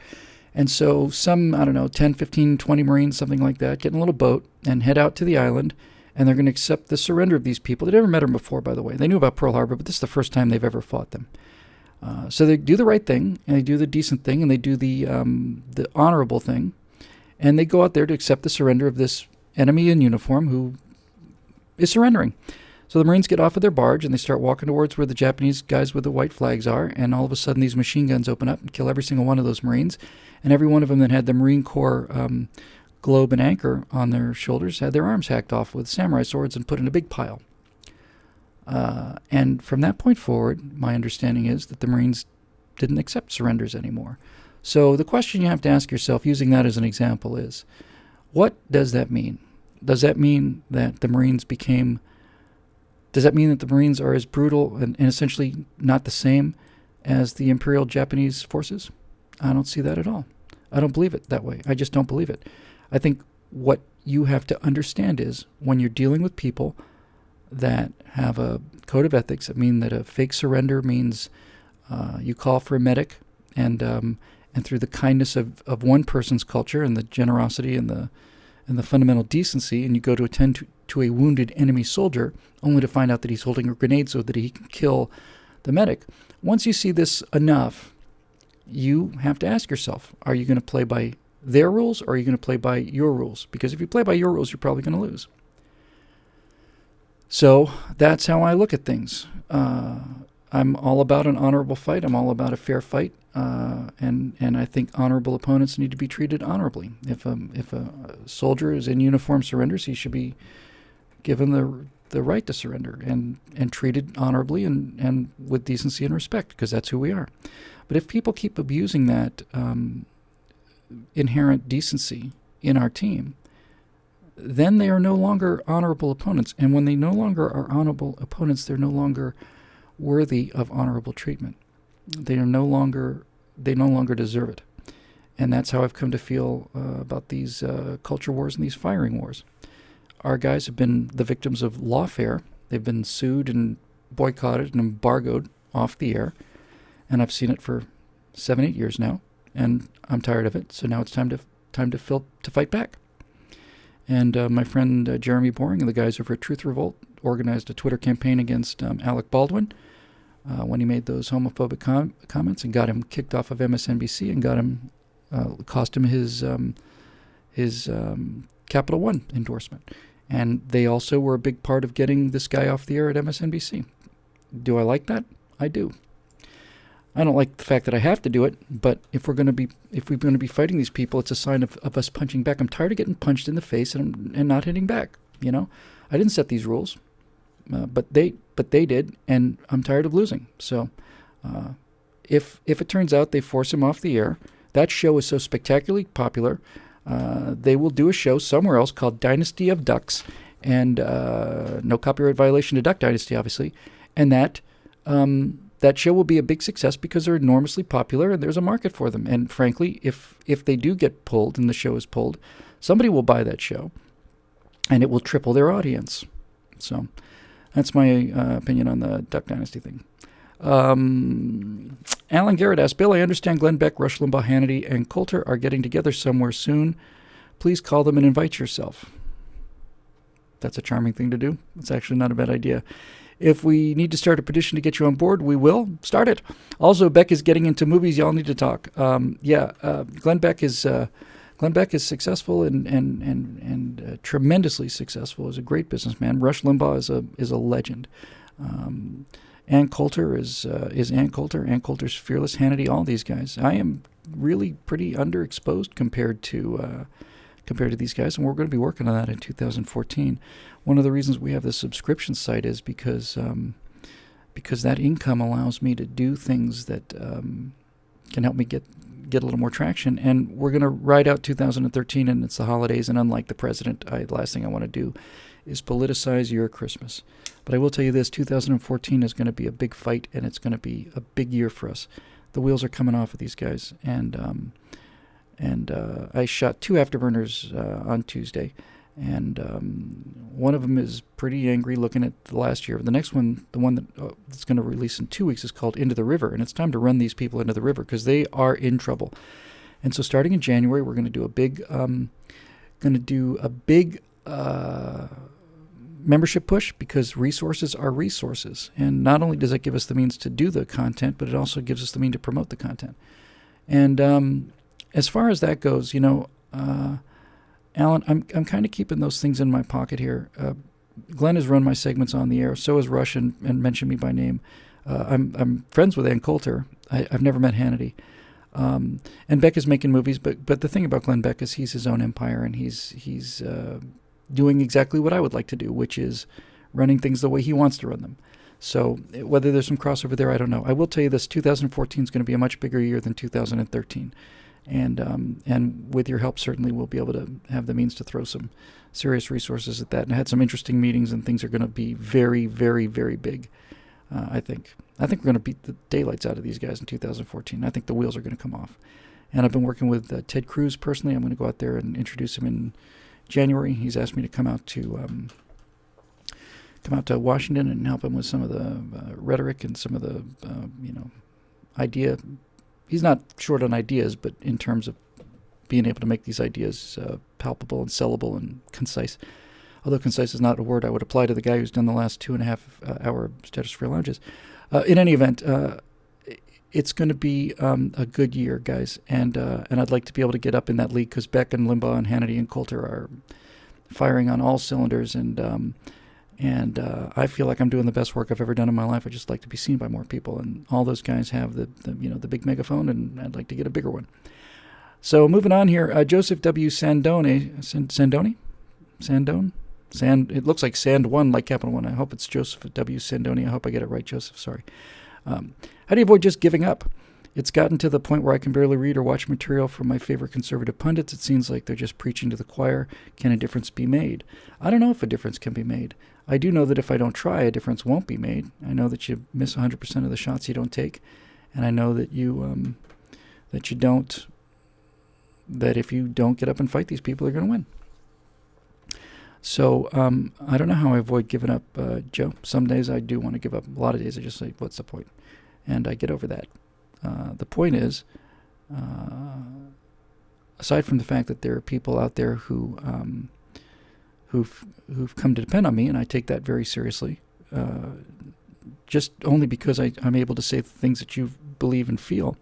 And so some, 10, 15, 20 Marines, something like that, get in a little boat and head out to the island and they're going to accept the surrender of these people. They'd never met them before, by the way. They knew about Pearl Harbor, but this is the first time they've ever fought them. So they do the right thing, and they do the decent thing, and they do the honorable thing, and they go out there to accept the surrender of this enemy in uniform who is surrendering. So the Marines get off of their barge, and they start walking towards where the Japanese guys with the white flags are, and all of a sudden these machine guns open up and kill every single one of those Marines, and every one of them that had the Marine Corps globe and anchor on their shoulders had their arms hacked off with samurai swords and put in a big pile. And from that point forward, my understanding is that the Marines didn't accept surrenders anymore. So the question you have to ask yourself, using that as an example, is, what does that mean? Does that mean that the Marines are as brutal and essentially not the same as the Imperial Japanese forces? I don't see that at all. I don't believe it that way. I just don't believe it. I think what you have to understand is, when you're dealing with people that have a code of ethics that mean that a fake surrender means you call for a medic, and through the kindness of one person's culture and the generosity and the fundamental decency, and you go to attend to a wounded enemy soldier, only to find out that he's holding a grenade so that he can kill the medic. Once you see this enough, you have to ask yourself, are you going to play by their rules, or are you going to play by your rules? Because if you play by your rules, you're probably going to lose. So that's how I look at things. I'm all about an honorable fight. I'm all about a fair fight, and I think honorable opponents need to be treated honorably. If a soldier is in uniform surrenders, he should be given the right to surrender and treated honorably and with decency and respect, because that's who we are. But if people keep abusing that inherent decency in our team, then they are no longer honorable opponents. And when they no longer are honorable opponents, they're no longer worthy of honorable treatment. They no longer deserve it. And that's how I've come to feel about these culture wars and these firing wars. Our guys have been the victims of lawfare. They've been sued and boycotted and embargoed off the air. And I've seen it for 7-8 years now. And I'm tired of it. So now it's time to fight back. And my friend Jeremy Boring and the guys over at Truth Revolt organized a Twitter campaign against Alec Baldwin when he made those homophobic comments, and got him kicked off of MSNBC and cost him his Capital One endorsement. And they also were a big part of getting this guy off the air at MSNBC. Do I like that? I do. I don't like the fact that I have to do it, but if we're going to be fighting these people, it's a sign of us punching back. I'm tired of getting punched in the face and not hitting back. You know, I didn't set these rules, but they did, and I'm tired of losing. So, if it turns out they force him off the air, that show is so spectacularly popular, they will do a show somewhere else called Dynasty of Ducks, and no copyright violation to Duck Dynasty, obviously, and that show will be a big success because they're enormously popular and there's a market for them. And frankly, if they do get pulled and the show is pulled, somebody will buy that show and it will triple their audience. So that's my opinion on the Duck Dynasty thing. Alan Garrett asked, Bill, I understand Glenn Beck, Rush Limbaugh, Hannity, and Coulter are getting together somewhere soon. Please call them and invite yourself. That's a charming thing to do. It's actually not a bad idea. If we need to start a petition to get you on board, we will start it. Also, Beck is getting into movies. Y'all need to talk. Glenn Beck is successful and tremendously successful. He's a great businessman. Rush Limbaugh is a legend. Ann Coulter is Ann Coulter. Ann Coulter's fearless. Hannity. All these guys. I am really pretty underexposed compared to these guys, and we're going to be working on that in 2014. One of the reasons we have this subscription site is because that income allows me to do things that can help me get a little more traction. And we're going to ride out 2013, and it's the holidays, and unlike the president, the last thing I want to do is politicize your Christmas. But I will tell you this, 2014 is going to be a big fight, and it's going to be a big year for us. The wheels are coming off of these guys, and I shot 2 afterburners on Tuesday, and one of them is pretty angry looking at the last year. The next one, the one that's going to release in 2 weeks, is called Into the River, and it's time to run these people into the river because they are in trouble. And so starting in January, we're going to do a big membership push, because resources are resources. And not only does it give us the means to do the content, but it also gives us the means to promote the content. And as far as that goes, Alan, I'm kind of keeping those things in my pocket here. Glenn has run my segments on the air. So has Rush and mentioned me by name. I'm friends with Ann Coulter. I've never met Hannity. And Beck is making movies, but the thing about Glenn Beck is he's his own empire, and he's doing exactly what I would like to do, which is running things the way he wants to run them. So whether there's some crossover there, I don't know. I will tell you this: 2014 is going to be a much bigger year than 2013, and with your help, certainly we'll be able to have the means to throw some serious resources at that. And I had some interesting meetings, and things are going to be very, very, very big. I think we're going to beat the daylights out of these guys in 2014. I think the wheels are going to come off. And I've been working with Ted Cruz personally. I'm going to go out there and introduce him in January. He's asked me to come out to Washington and help him with some of the rhetoric and some of the idea. He's not short on ideas, but in terms of being able to make these ideas palpable and sellable and concise. Although concise is not a word I would apply to the guy who's done the last 2.5 hour Stratosphere lounges. In any event, it's going to be a good year, guys, and I'd like to be able to get up in that league, because Beck and Limbaugh and Hannity and Coulter are firing on all cylinders, and I feel like I'm doing the best work I've ever done in my life. I just like to be seen by more people, and all those guys have the big megaphone, and I'd like to get a bigger one. So moving on here, Joseph W. Sandone. It looks like Sand 1, like Capital One. I hope it's Joseph W. Sandoni. I hope I get it right, Joseph. Sorry. How do you avoid just giving up? It's gotten to the point where I can barely read or watch material from my favorite conservative pundits. It seems like they're just preaching to the choir. Can a difference be made? I don't know if a difference can be made. I do know that if I don't try, a difference won't be made. I know that you miss 100% of the shots you don't take, and I know that that if you don't get up and fight these people, they're going to win. So I don't know how I avoid giving up, Joe. Some days I do want to give up. A lot of days I just say, what's the point? And I get over that. The point is, aside from the fact that there are people out there who've come to depend on me, and I take that very seriously, just only because I'm able to say the things that you believe and feel.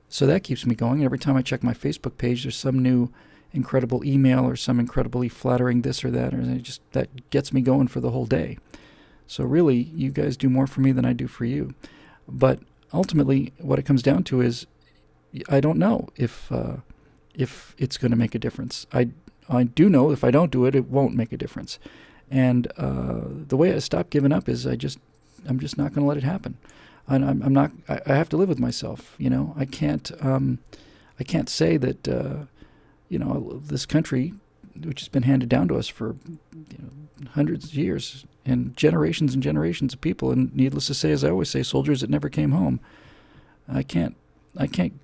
So that keeps me going. Every time I check my Facebook page, there's some new incredible email or some incredibly flattering this or that, or that gets me going for the whole day. So really, you guys do more for me than I do for you. But ultimately, what it comes down to is, I don't know if it's going to make a difference. I do know if I don't do it, it won't make a difference. And the way I stop giving up is I'm just not going to let it happen. And I'm not. I have to live with myself. I can't say that. This country, which has been handed down to us for hundreds of years and generations of people, and needless to say, as I always say, soldiers that never came home. I can't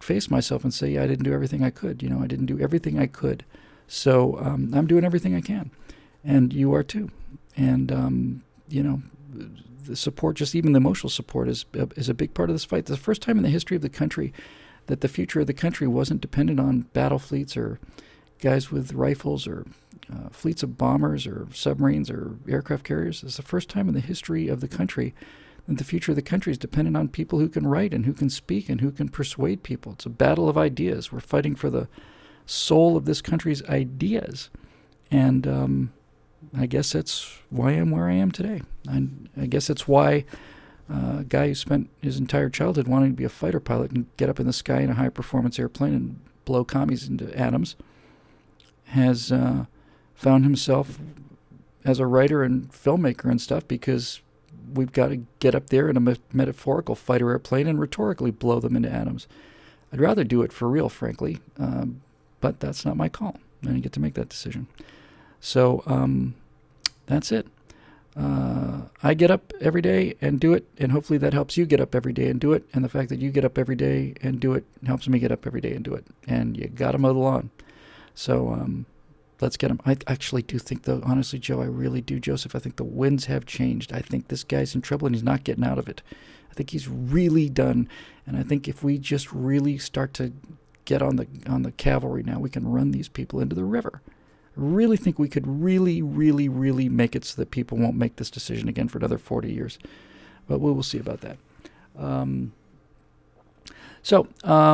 face myself and say, I didn't do everything I could. I didn't do everything I could. So I'm doing everything I can, and you are too. And the support, just even the emotional support, is a big part of this fight. It's the first time in the history of the country that the future of the country wasn't dependent on battle fleets or guys with rifles or fleets of bombers or submarines or aircraft carriers. It's the first time in the history of the country that the future of the country is dependent on people who can write and who can speak and who can persuade people. It's a battle of ideas. We're fighting for the soul of this country's ideas. And I guess that's why I'm where I am today. I guess that's why a guy who spent his entire childhood wanting to be a fighter pilot and get up in the sky in a high-performance airplane and blow commies into atoms has found himself as a writer and filmmaker and stuff, because we've got to get up there in a metaphorical fighter airplane and rhetorically blow them into atoms. I'd rather do it for real, frankly, but that's not my call. I didn't get to make that decision. So that's it. I get up every day and do it, and hopefully that helps you get up every day and do it. And the fact that you get up every day and do it helps me get up every day and do it. And you got to mow the lawn. So let's get him. I actually do think, though, honestly, Joe, I really do, Joseph, I think the winds have changed. I think this guy's in trouble and he's not getting out of it. I think he's really done. And I think if we just really start to get on the cavalry now, we can run these people into the river. really think we could really, really, really make it so that people won't make this decision again for another 40 years. But we will see about that.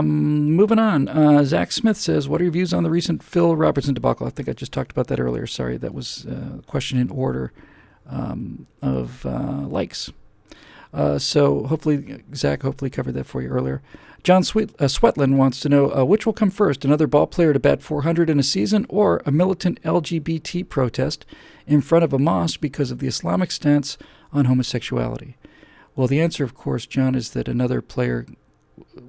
Moving on. Zach Smith says, what are your views on the recent Phil Robertson debacle? I think I just talked about that earlier. Sorry, that was a question in order of likes. So hopefully, Zach covered that for you earlier. John Swetlin wants to know, which will come first, another ball player to bat 400 in a season or a militant LGBT protest in front of a mosque because of the Islamic stance on homosexuality? Well, the answer, of course, John, is that another player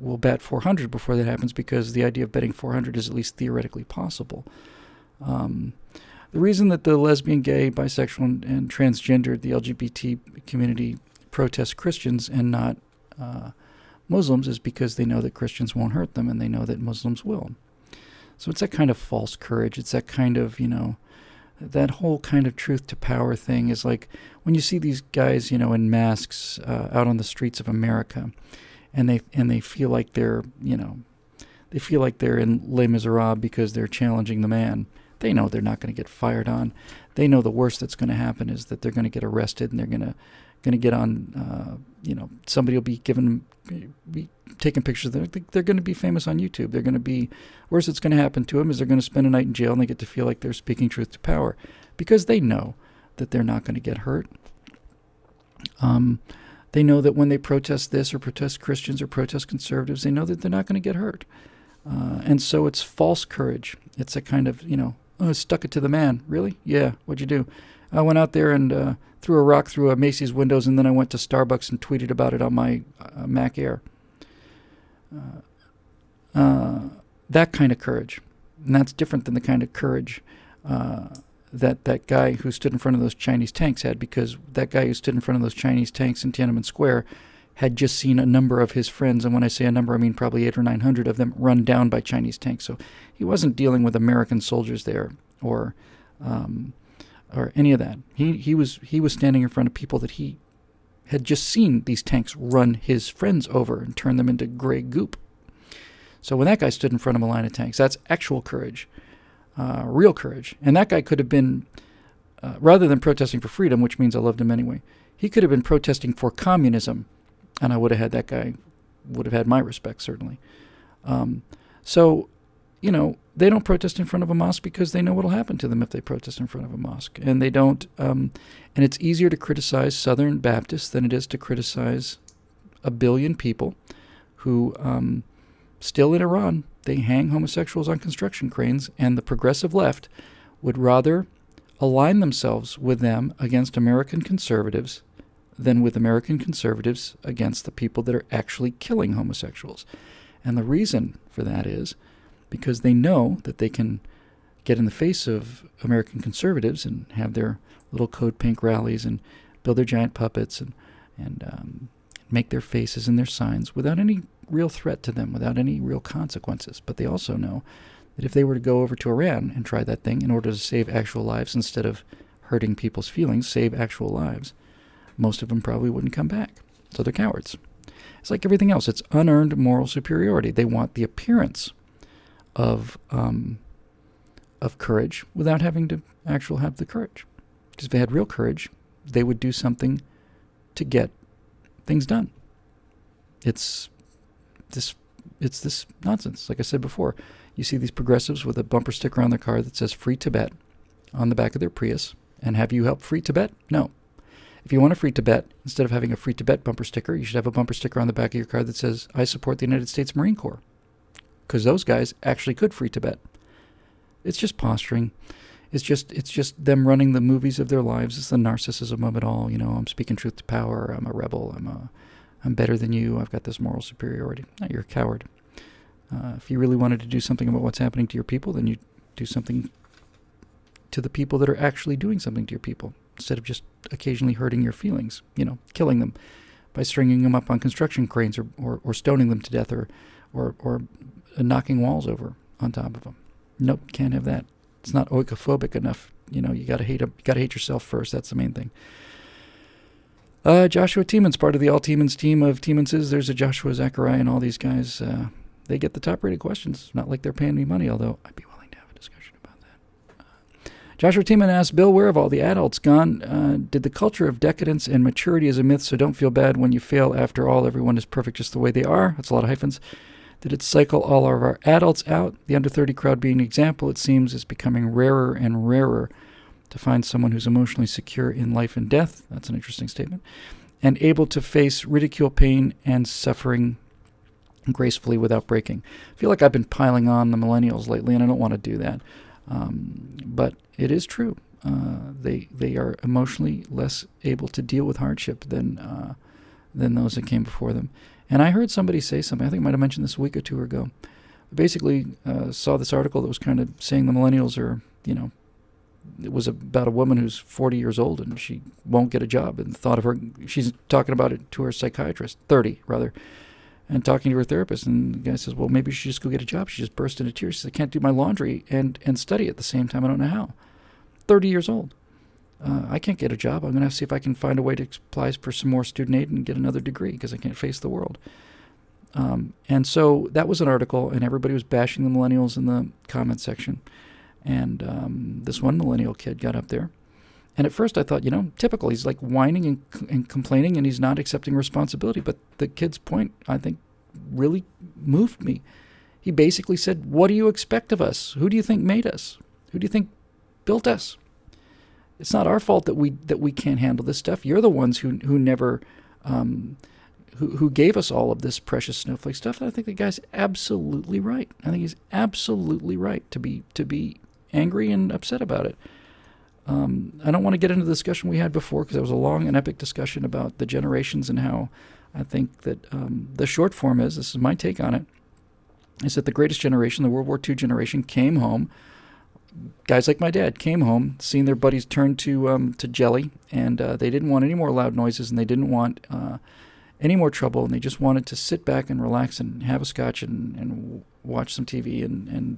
will bat 400 before that happens, because the idea of betting 400 is at least theoretically possible. The reason that the lesbian, gay, bisexual, and transgendered, the LGBT community, protest Christians and not Muslims is because they know that Christians won't hurt them, and they know that Muslims will. So it's that kind of false courage. It's that kind of, that whole kind of truth to power thing is like when you see these guys, in masks out on the streets of America, and they feel like they're, they feel like they're in Les Miserables because they're challenging the man. They know they're not going to get fired on. They know the worst that's going to happen is that they're going to get arrested, and they're going to get on, somebody will be taking pictures. They're going to be famous on YouTube. They're going to be, worst that's going to happen to them is they're going to spend a night in jail, and they get to feel like they're speaking truth to power because they know that they're not going to get hurt. They know that when they protest this or protest Christians or protest conservatives, they know that they're not going to get hurt. And so it's false courage. It's a kind of, stuck it to the man. Really? Yeah. What'd you do? I went out there and threw a rock through a Macy's windows, and then I went to Starbucks and tweeted about it on my Mac Air. That kind of courage. And that's different than the kind of courage that guy who stood in front of those Chinese tanks had, because that guy who stood in front of those Chinese tanks in Tiananmen Square had just seen a number of his friends, and when I say a number, I mean probably 800 or 900 of them, run down by Chinese tanks. So he wasn't dealing with American soldiers there or any of that. He was standing in front of people that he had just seen these tanks run his friends over and turn them into gray goop. So when that guy stood in front of a line of tanks, that's actual courage, real courage. And that guy could have been, rather than protesting for freedom, which means I loved him anyway, he could have been protesting for communism, and I would have had that guy, would have had my respect, certainly. They don't protest in front of a mosque because they know what will happen to them if they protest in front of a mosque. And they don't, and it's easier to criticize Southern Baptists than it is to criticize a billion people who, still in Iran, they hang homosexuals on construction cranes, and the progressive left would rather align themselves with them against American conservatives than with American conservatives against the people that are actually killing homosexuals. And the reason for that is because they know that they can get in the face of American conservatives and have their little code pink rallies and build their giant puppets and make their faces and their signs without any real threat to them, without any real consequences. But they also know that if they were to go over to Iran and try that thing in order to save actual lives instead of hurting people's feelings, save actual lives, most of them probably wouldn't come back. So they're cowards. It's like everything else. It's unearned moral superiority. They want the appearance of courage without having to actually have the courage. Because if they had real courage, they would do something to get things done. It's this nonsense. Like I said before, you see these progressives with a bumper sticker on their car that says Free Tibet on the back of their Prius. And have you helped free Tibet? No. If you want to free Tibet, instead of having a Free Tibet bumper sticker, you should have a bumper sticker on the back of your car that says, I support the United States Marine Corps. Because those guys actually could free Tibet. It's just posturing. It's just them running the movies of their lives. It's the narcissism of it all. I'm speaking truth to power. I'm a rebel. I'm better than you. I've got this moral superiority. No, you're a coward. If you really wanted to do something about what's happening to your people, then you do something to the people that are actually doing something to your people, instead of just occasionally hurting your feelings, killing them by stringing them up on construction cranes or stoning them to death or knocking walls over on top of them. Nope, can't have that. It's not oikophobic enough. You gotta hate yourself first. That's the main thing. Joshua Tiemans, part of the All Tiemans team of Tiemanses. There's a Joshua Zachariah and all these guys. They get the top-rated questions. Not like they're paying me money, although I'd be willing to have a discussion about that. Joshua Tiemann asks, Bill, where have all the adults gone? Did the culture of decadence and maturity is a myth, so don't feel bad when you fail? After all, everyone is perfect just the way they are. That's a lot of hyphens. Did it cycle all of our adults out? The under 30 crowd being an example, it seems, is becoming rarer and rarer to find someone who's emotionally secure in life and death. That's an interesting statement. And able to face ridicule, pain, and suffering gracefully without breaking. I feel like I've been piling on the millennials lately, and I don't want to do that. But it is true. They are emotionally less able to deal with hardship than those that came before them. And I heard somebody say something, I think I might have mentioned this a week or two ago. I basically saw this article that was kind of saying the millennials are, it was about a woman who's 40 years old and she won't get a job, and thought of her, she's talking about it to her psychiatrist, 30 rather, and talking to her therapist, and the guy says, well, maybe she should just go get a job. She just burst into tears. She says, I can't do my laundry and study at the same time. I don't know how. 30 years old. I can't get a job. I'm going to have to see if I can find a way to apply for some more student aid and get another degree because I can't face the world. And so that was an article, and everybody was bashing the millennials in the comment section. And this one millennial kid got up there. And at first I thought, typical. He's like whining and complaining, and he's not accepting responsibility. But the kid's point, I think, really moved me. He basically said, what do you expect of us? Who do you think made us? Who do you think built us? It's not our fault that we can't handle this stuff. You're the ones who never, who gave us all of this precious snowflake stuff. And I think the guy's absolutely right. I think he's absolutely right to be angry and upset about it. I don't want to get into the discussion we had before because it was a long and epic discussion about the generations and how I think that the short form is, this is my take on it, is that the greatest generation, the World War II generation, came home. Guys like my dad came home, seeing their buddies turn to jelly, and they didn't want any more loud noises, and they didn't want any more trouble, and they just wanted to sit back and relax and have a scotch and watch some TV and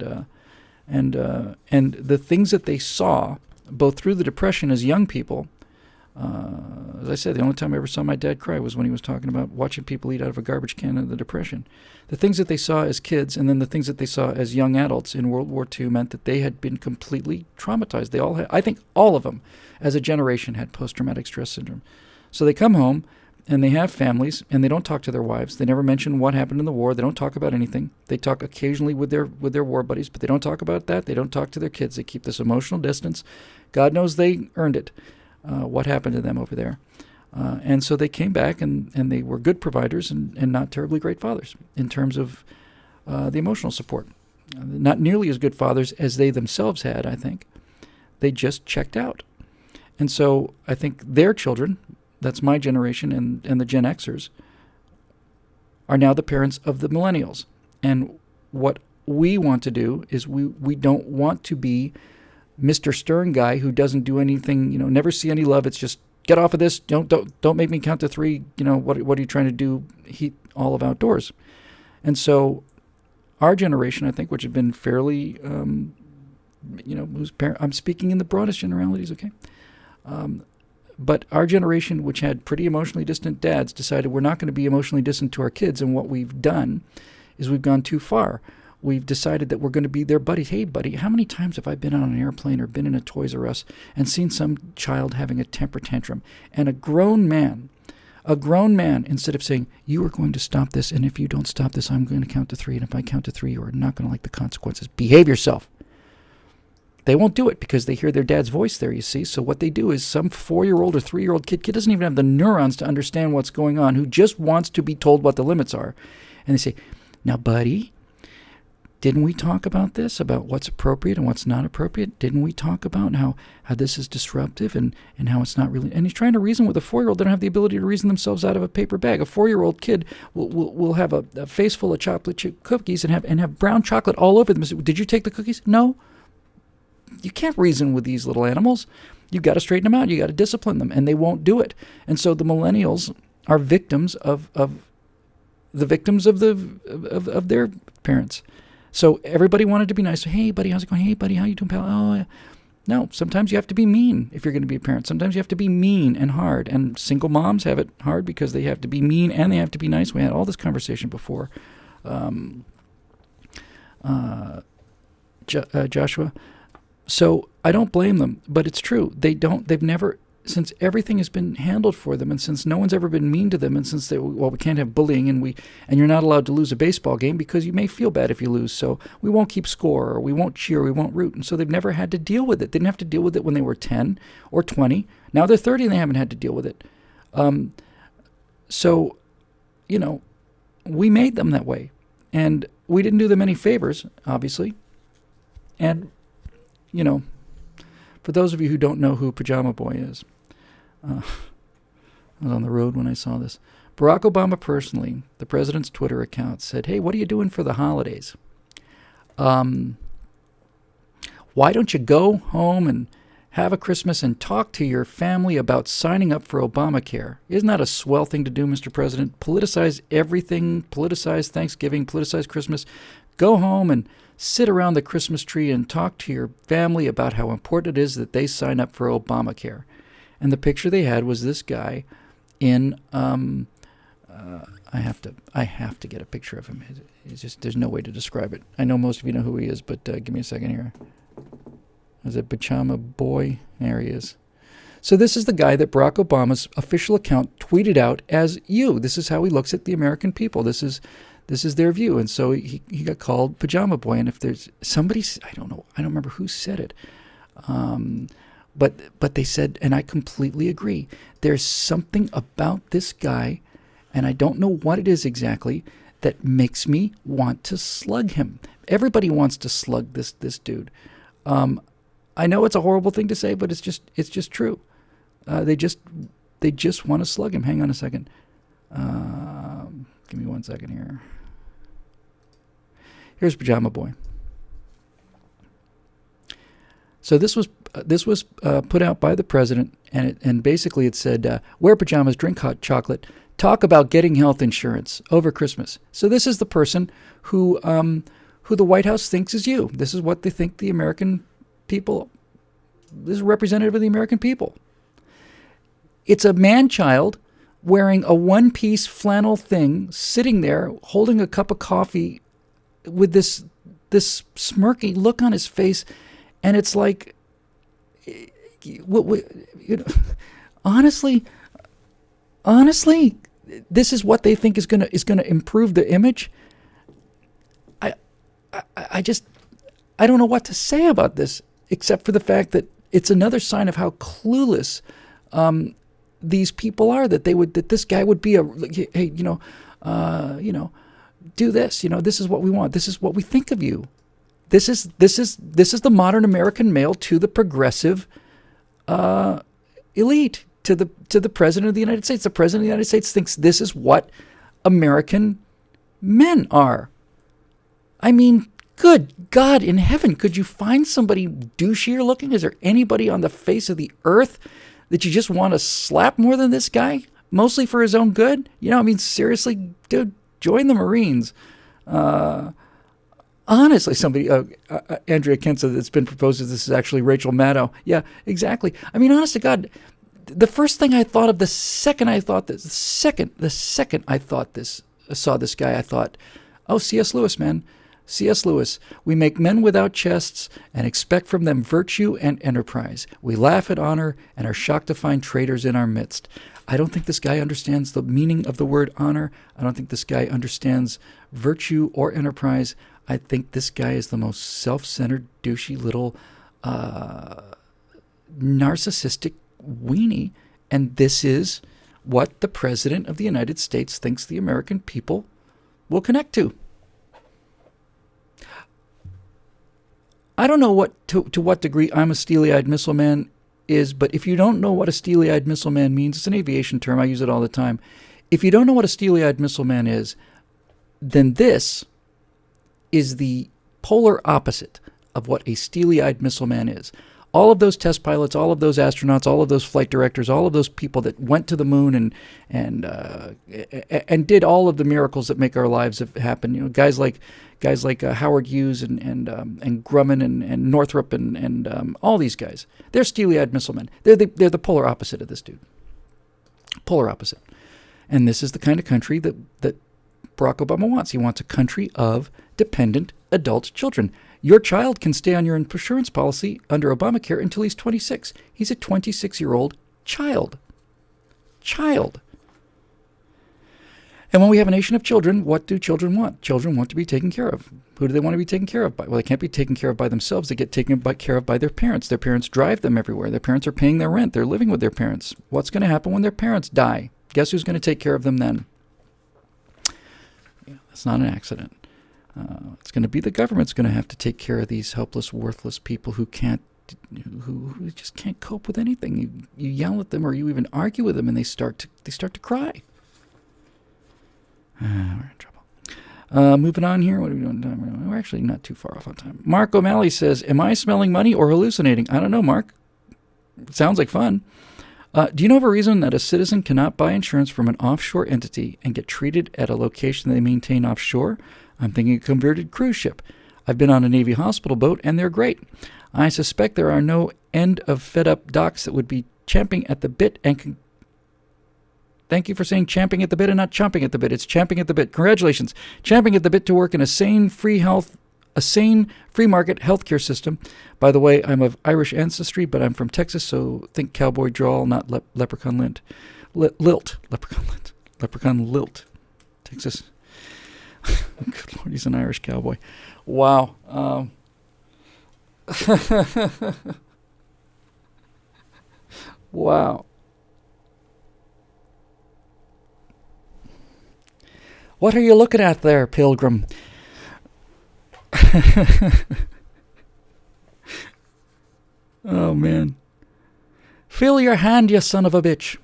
the things that they saw, both through the Depression as young people. As I said, the only time I ever saw my dad cry was when he was talking about watching people eat out of a garbage can in the Depression. The things that they saw as kids and then the things that they saw as young adults in World War II meant that they had been completely traumatized. They all had, I think all of them as a generation had post-traumatic stress syndrome. So they come home and they have families and they don't talk to their wives. They never mention what happened in the war. They don't talk about anything. They talk occasionally with their war buddies, but they don't talk about that. They don't talk to their kids. They keep this emotional distance. God knows they earned it. What happened to them over there. And so they came back and they were good providers and not terribly great fathers in terms of the emotional support. Not nearly as good fathers as they themselves had, I think. They just checked out. And so I think their children, that's my generation and the Gen Xers, are now the parents of the millennials. And what we want to do is we don't want to be Mr. Stern guy who doesn't do anything, never see any love. It's just get off of this. Don't make me count to three. What are you trying to do? Heat all of outdoors. And so our generation, I think, which have been fairly, I'm speaking in the broadest generalities, okay? But our generation, which had pretty emotionally distant dads, decided we're not going to be emotionally distant to our kids. And what we've done is we've gone too far. We've decided that we're going to be their buddies. Hey, buddy, how many times have I been on an airplane or been in a Toys R Us and seen some child having a temper tantrum? And a grown man, instead of saying, you are going to stop this, and if you don't stop this, I'm going to count to three, and if I count to three, you are not going to like the consequences. Behave yourself. They won't do it because they hear their dad's voice there, you see. So what they do is some 4-year-old or 3-year-old kid doesn't even have the neurons to understand what's going on, who just wants to be told what the limits are. And they say, now, buddy, didn't we talk about this, about what's appropriate and what's not appropriate? Didn't we talk about how this is disruptive and how it's not really... And he's trying to reason with a 4-year-old. They don't have the ability to reason themselves out of a paper bag. A 4-year-old kid will have a face full of chocolate chip cookies and have brown chocolate all over them. Did you take the cookies? No. You can't reason with these little animals. You've got to straighten them out. You got to discipline them, and they won't do it. And so the millennials are victims of their parents. So everybody wanted to be nice. Hey, buddy, how's it going? Hey, buddy, how you doing, pal? Oh, yeah. No, sometimes you have to be mean if you're going to be a parent. Sometimes you have to be mean and hard. And single moms have it hard because they have to be mean and they have to be nice. We had all this conversation before. Joshua. So I don't blame them, but it's true. They've never, since everything has been handled for them, and since no one's ever been mean to them, and since we can't have bullying, and you're not allowed to lose a baseball game because you may feel bad if you lose, so we won't keep score, or we won't cheer, we won't root, and so they've never had to deal with it. They didn't have to deal with it when they were 10 or 20. Now they're 30 and they haven't had to deal with it. So, we made them that way, and we didn't do them any favors, obviously. And, for those of you who don't know who Pajama Boy is, I was on the road when I saw this. Barack Obama personally, the president's Twitter account, said, "Hey, what are you doing for the holidays? Why don't you go home and have a Christmas and talk to your family about signing up for Obamacare? Isn't that a swell thing to do, Mr. President? Politicize everything, politicize Thanksgiving, politicize Christmas. Go home and sit around the Christmas tree and talk to your family about how important it is that they sign up for Obamacare." And the picture they had was this guy in, I have to get a picture of him. It's just, there's no way to describe it. I know most of you know who he is, but give me a second here. Is it Pajama Boy? There he is. So this is the guy that Barack Obama's official account tweeted out as you. This is how he looks at the American people. This is their view. And so he got called Pajama Boy. And if there's somebody, I don't remember who said it. But they said, and I completely agree, there's something about this guy, and I don't know what it is exactly, that makes me want to slug him. Everybody wants to slug this dude. I know it's a horrible thing to say, but it's just true. They just want to slug him. Hang on a second. Give me 1 second here. Here's Pajama Boy. So this was put out by the president, and basically it said, "Wear pajamas, drink hot chocolate, talk about getting health insurance over Christmas." So this is the person who the White House thinks is you. This is what they think the American people. This is a representative of the American people. It's a man-child wearing a one-piece flannel thing, sitting there holding a cup of coffee with this smirky look on his face, and it's like, honestly, this is what they think is gonna improve the image. I don't know what to say about this, except for the fact that it's another sign of how clueless these people are. That this guy would be hey, do this. This is what we want. This is what we think of you. This is the modern American male to the progressive elite, to the president of the United States. The president of the United States thinks this is what American men are. I mean, good God in heaven, could you find somebody douchier looking? Is there anybody on the face of the earth that you just want to slap more than this guy? Mostly for his own good? Seriously, dude, join the Marines. Honestly, somebody, Andrea Kent said it's been proposed that this is actually Rachel Maddow. Yeah, exactly. Honest to God, the first thing I thought of the second I thought this, saw this guy, I thought, oh, C.S. Lewis, man. C.S. Lewis, we make men without chests and expect from them virtue and enterprise. We laugh at honor and are shocked to find traitors in our midst. I don't think this guy understands the meaning of the word honor. I don't think this guy understands virtue or enterprise. I think this guy is the most self-centered, douchey little narcissistic weenie. And this is what the President of the United States thinks the American people will connect to. I don't know to what degree I'm a steely-eyed missile man is, but if you don't know what a steely-eyed missile man means, it's an aviation term. I use it all the time. If you don't know what a steely-eyed missile man is, then this is the polar opposite of what a steely-eyed missile man is. All of those test pilots, all of those astronauts, all of those flight directors, all of those people that went to the moon and did all of the miracles that make our lives happen. Guys like Howard Hughes and Grumman and Northrop and all these guys. They're steely-eyed missile men. They're the polar opposite of this dude. Polar opposite. And this is the kind of country that Barack Obama wants. He wants a country of dependent adult children. Your child can stay on your insurance policy under Obamacare until he's 26. He's a 26-year-old child. And when we have a nation of children, what do children want? Children want to be taken care of. Who do they want to be taken care of by? Well, they can't be taken care of by themselves. They get taken care of by their parents. Their parents drive them everywhere. Their parents are paying their rent. They're living with their parents. What's going to happen when their parents die? Guess who's going to take care of them then? Yeah, that's not an accident. It's going to be the government's going to have to take care of these helpless, worthless people who just can't cope with anything. You yell at them or you even argue with them, and they start to cry. We're in trouble. Moving on here. What are we doing? We're actually not too far off on time. Mark O'Malley says, am I smelling money or hallucinating? I don't know, Mark. It sounds like fun. Do you know of a reason that a citizen cannot buy insurance from an offshore entity and get treated at a location they maintain offshore? I'm thinking a converted cruise ship. I've been on a Navy hospital boat, and they're great. I suspect there are no end of fed-up docs that would be champing at the bit and Thank you for saying champing at the bit and not chomping at the bit. It's champing at the bit. Congratulations. Champing at the bit to work in a sane, free market healthcare system. By the way, I'm of Irish ancestry, but I'm from Texas, so think cowboy drawl, not leprechaun lilt. Leprechaun lilt. Texas. Good Lord, he's an Irish cowboy. Wow. Wow. What are you looking at there, Pilgrim? Oh, man. Feel your hand, you son of a bitch.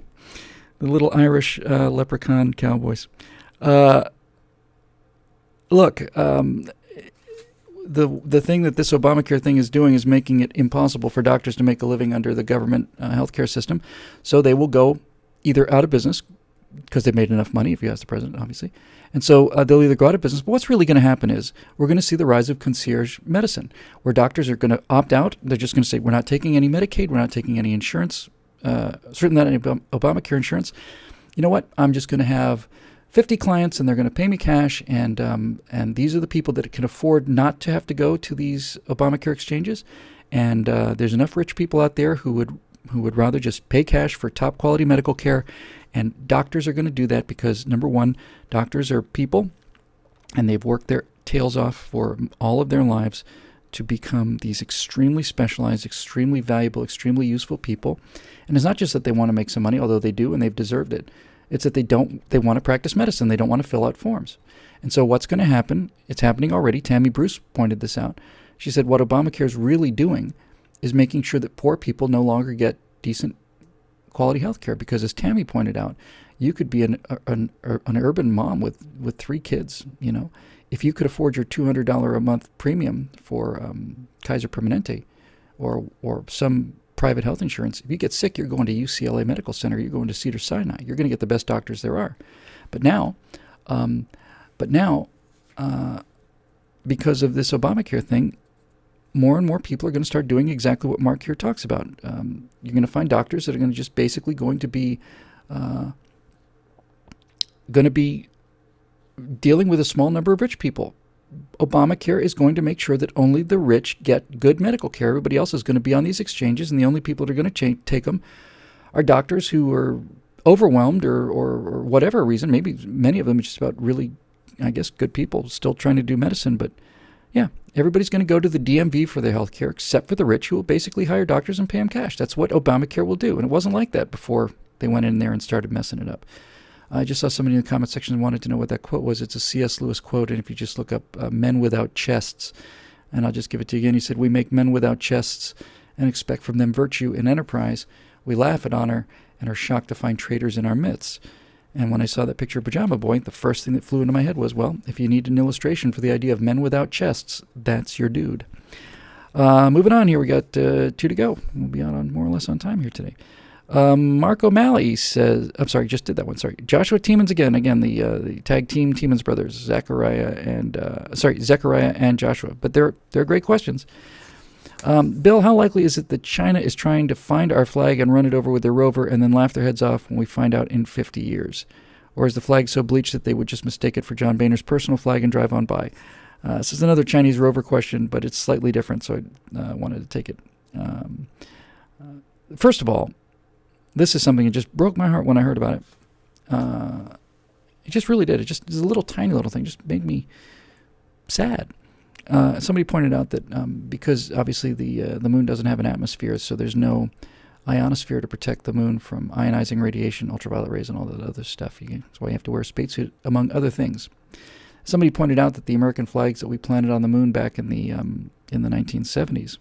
The little Irish leprechaun cowboys. Look, the thing that this Obamacare thing is doing is making it impossible for doctors to make a living under the government healthcare system. So they will go either out of business, because they've made enough money, if you ask the president, obviously. And so they'll either go out of business. But what's really going to happen is we're going to see the rise of concierge medicine, where doctors are going to opt out. They're just going to say, we're not taking any Medicaid. We're not taking any insurance, certainly not any Obamacare insurance. You know what? I'm just going to have 50 clients, and they're going to pay me cash. And these are the people that can afford not to have to go to these Obamacare exchanges. And there's enough rich people out there who would rather just pay cash for top quality medical care. And doctors are going to do that because, number one, doctors are people, and they've worked their tails off for all of their lives to become these extremely specialized, extremely valuable, extremely useful people. And it's not just that they want to make some money, although they do, and they've deserved it. It's that they want to practice medicine. They don't want to fill out forms. And so what's going to happen, it's happening already. Tammy Bruce pointed this out. She said what Obamacare is really doing is making sure that poor people no longer get decent quality health care, because as Tammy pointed out, you could be an urban mom with 3 kids. You know, if you could afford your $200 a month premium for Kaiser Permanente or some private health insurance, if you get sick, you're going to UCLA Medical Center, you're going to Cedars-Sinai, you're going to get the best doctors there are. But now, because of this Obamacare thing, more and more people are going to start doing exactly what Mark here talks about. You're going to find doctors that are going to just basically going to be dealing with a small number of rich people. Obamacare is going to make sure that only the rich get good medical care. Everybody else is going to be on these exchanges, and the only people that are going to take them are doctors who are overwhelmed or whatever reason. Maybe many of them are just about really, I guess, good people still trying to do medicine, but yeah, everybody's going to go to the DMV for their health care, except for the rich, who will basically hire doctors and pay them cash. That's what Obamacare will do. And it wasn't like that before they went in there and started messing it up. I just saw somebody in the comment section wanted to know what that quote was. It's a C.S. Lewis quote, and if you just look up men without chests, and I'll just give it to you again. He said, we make men without chests and expect from them virtue and enterprise. We laugh at honor and are shocked to find traitors in our midst. And when I saw that picture of Pajama Boy, the first thing that flew into my head was, well, if you need an illustration for the idea of men without chests, that's your dude. Moving on here, we got 2 to go. We'll be out on more or less on time here today. Mark O'Malley says, I'm sorry, just did that one, sorry. Joshua Tiemans again, the tag team Tiemans brothers, Zechariah and Joshua. But they're great questions. Bill, how likely is it that China is trying to find our flag and run it over with their rover and then laugh their heads off when we find out in 50 years? Or is the flag so bleached that they would just mistake it for John Boehner's personal flag and drive on by? This is another Chinese rover question, but it's slightly different, so I wanted to take it. First of all, this is something that just broke my heart when I heard about it. It just really did. It just is a little tiny little thing. Just made me sad. Somebody pointed out that because obviously the moon doesn't have an atmosphere, so there's no ionosphere to protect the moon from ionizing radiation, ultraviolet rays, and all that other stuff. That's why you have to wear a spacesuit, among other things. Somebody pointed out that the American flags that we planted on the moon back in the 1970s,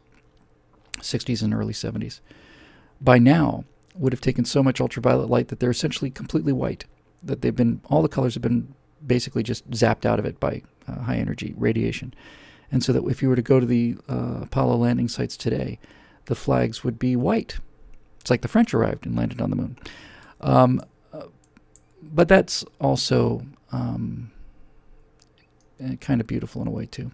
60s and early 70s, by now would have taken so much ultraviolet light that they're essentially completely white. That all the colors have been basically just zapped out of it by high energy radiation. And so that if you were to go to the Apollo landing sites today, the flags would be white. It's like the French arrived and landed on the moon. But that's also kind of beautiful in a way too,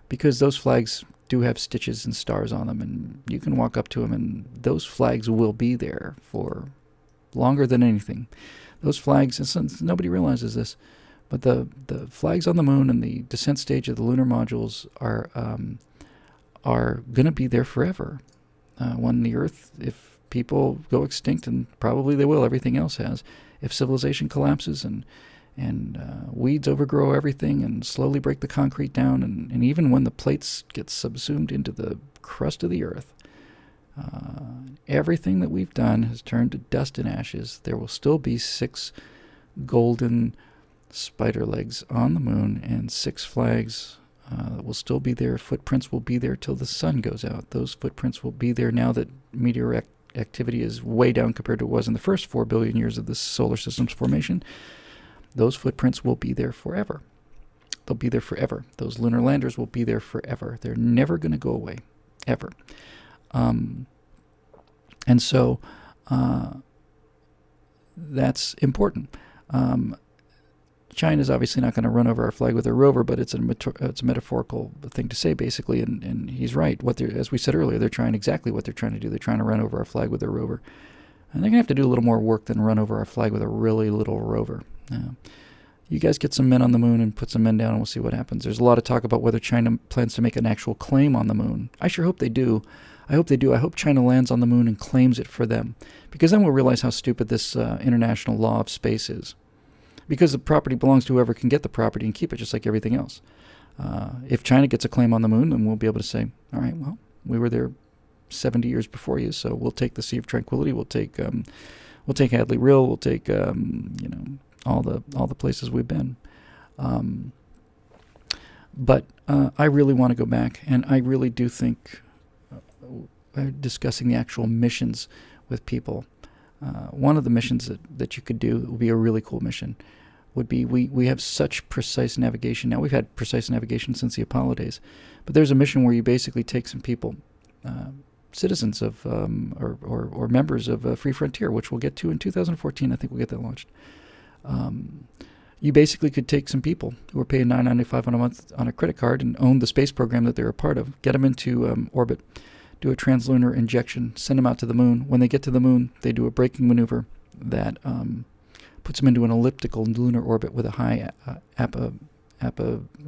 because those flags do have stitches and stars on them, and you can walk up to them, and those flags will be there for longer than anything. Those flags, nobody realizes this, but the flags on the moon and the descent stage of the lunar modules are going to be there forever. When the Earth, if people go extinct, and probably they will, everything else has, if civilization collapses and weeds overgrow everything and slowly break the concrete down, and even when the plates get subsumed into the crust of the Earth, everything that we've done has turned to dust and ashes. There will still be 6 golden spider legs on the moon and 6 flags that will still be there. Footprints will be there till the sun goes out. Those footprints will be there now that meteor activity is way down compared to what it was in the first 4 billion years of the solar system's formation. Those footprints will be there forever. They'll be there forever. Those lunar landers will be there forever. They're never going to go away, ever. And so that's important. China's obviously not going to run over our flag with a rover, but it's a metaphorical thing to say, basically, and he's right. As we said earlier, they're trying exactly what they're trying to do. They're trying to run over our flag with a rover. And they're going to have to do a little more work than run over our flag with a really little rover. You guys get some men on the moon and put some men down, and we'll see what happens. There's a lot of talk about whether China plans to make an actual claim on the moon. I sure hope they do. I hope they do. I hope China lands on the moon and claims it for them, because then we'll realize how stupid this international law of space is. Because the property belongs to whoever can get the property and keep it, just like everything else. If China gets a claim on the moon, then we'll be able to say, all right, well, we were there 70 years before you, so we'll take the Sea of Tranquility, we'll take Hadley Rill, we'll take all the places we've been. But I really want to go back, and I really do think discussing the actual missions with people. One of the missions that you could do that would be a really cool mission would be, we have such precise navigation now. We've had precise navigation since the Apollo days, but there's a mission where you basically take some people, citizens of or members of Free Frontier, which we'll get to in 2014. I think we'll get that launched. You basically could take some people who are paying $9.95 a month on a credit card and own the space program that they're a part of, get them into orbit, do a translunar injection, send them out to the moon. When they get to the moon, they do a braking maneuver that puts them into an elliptical lunar orbit with a high I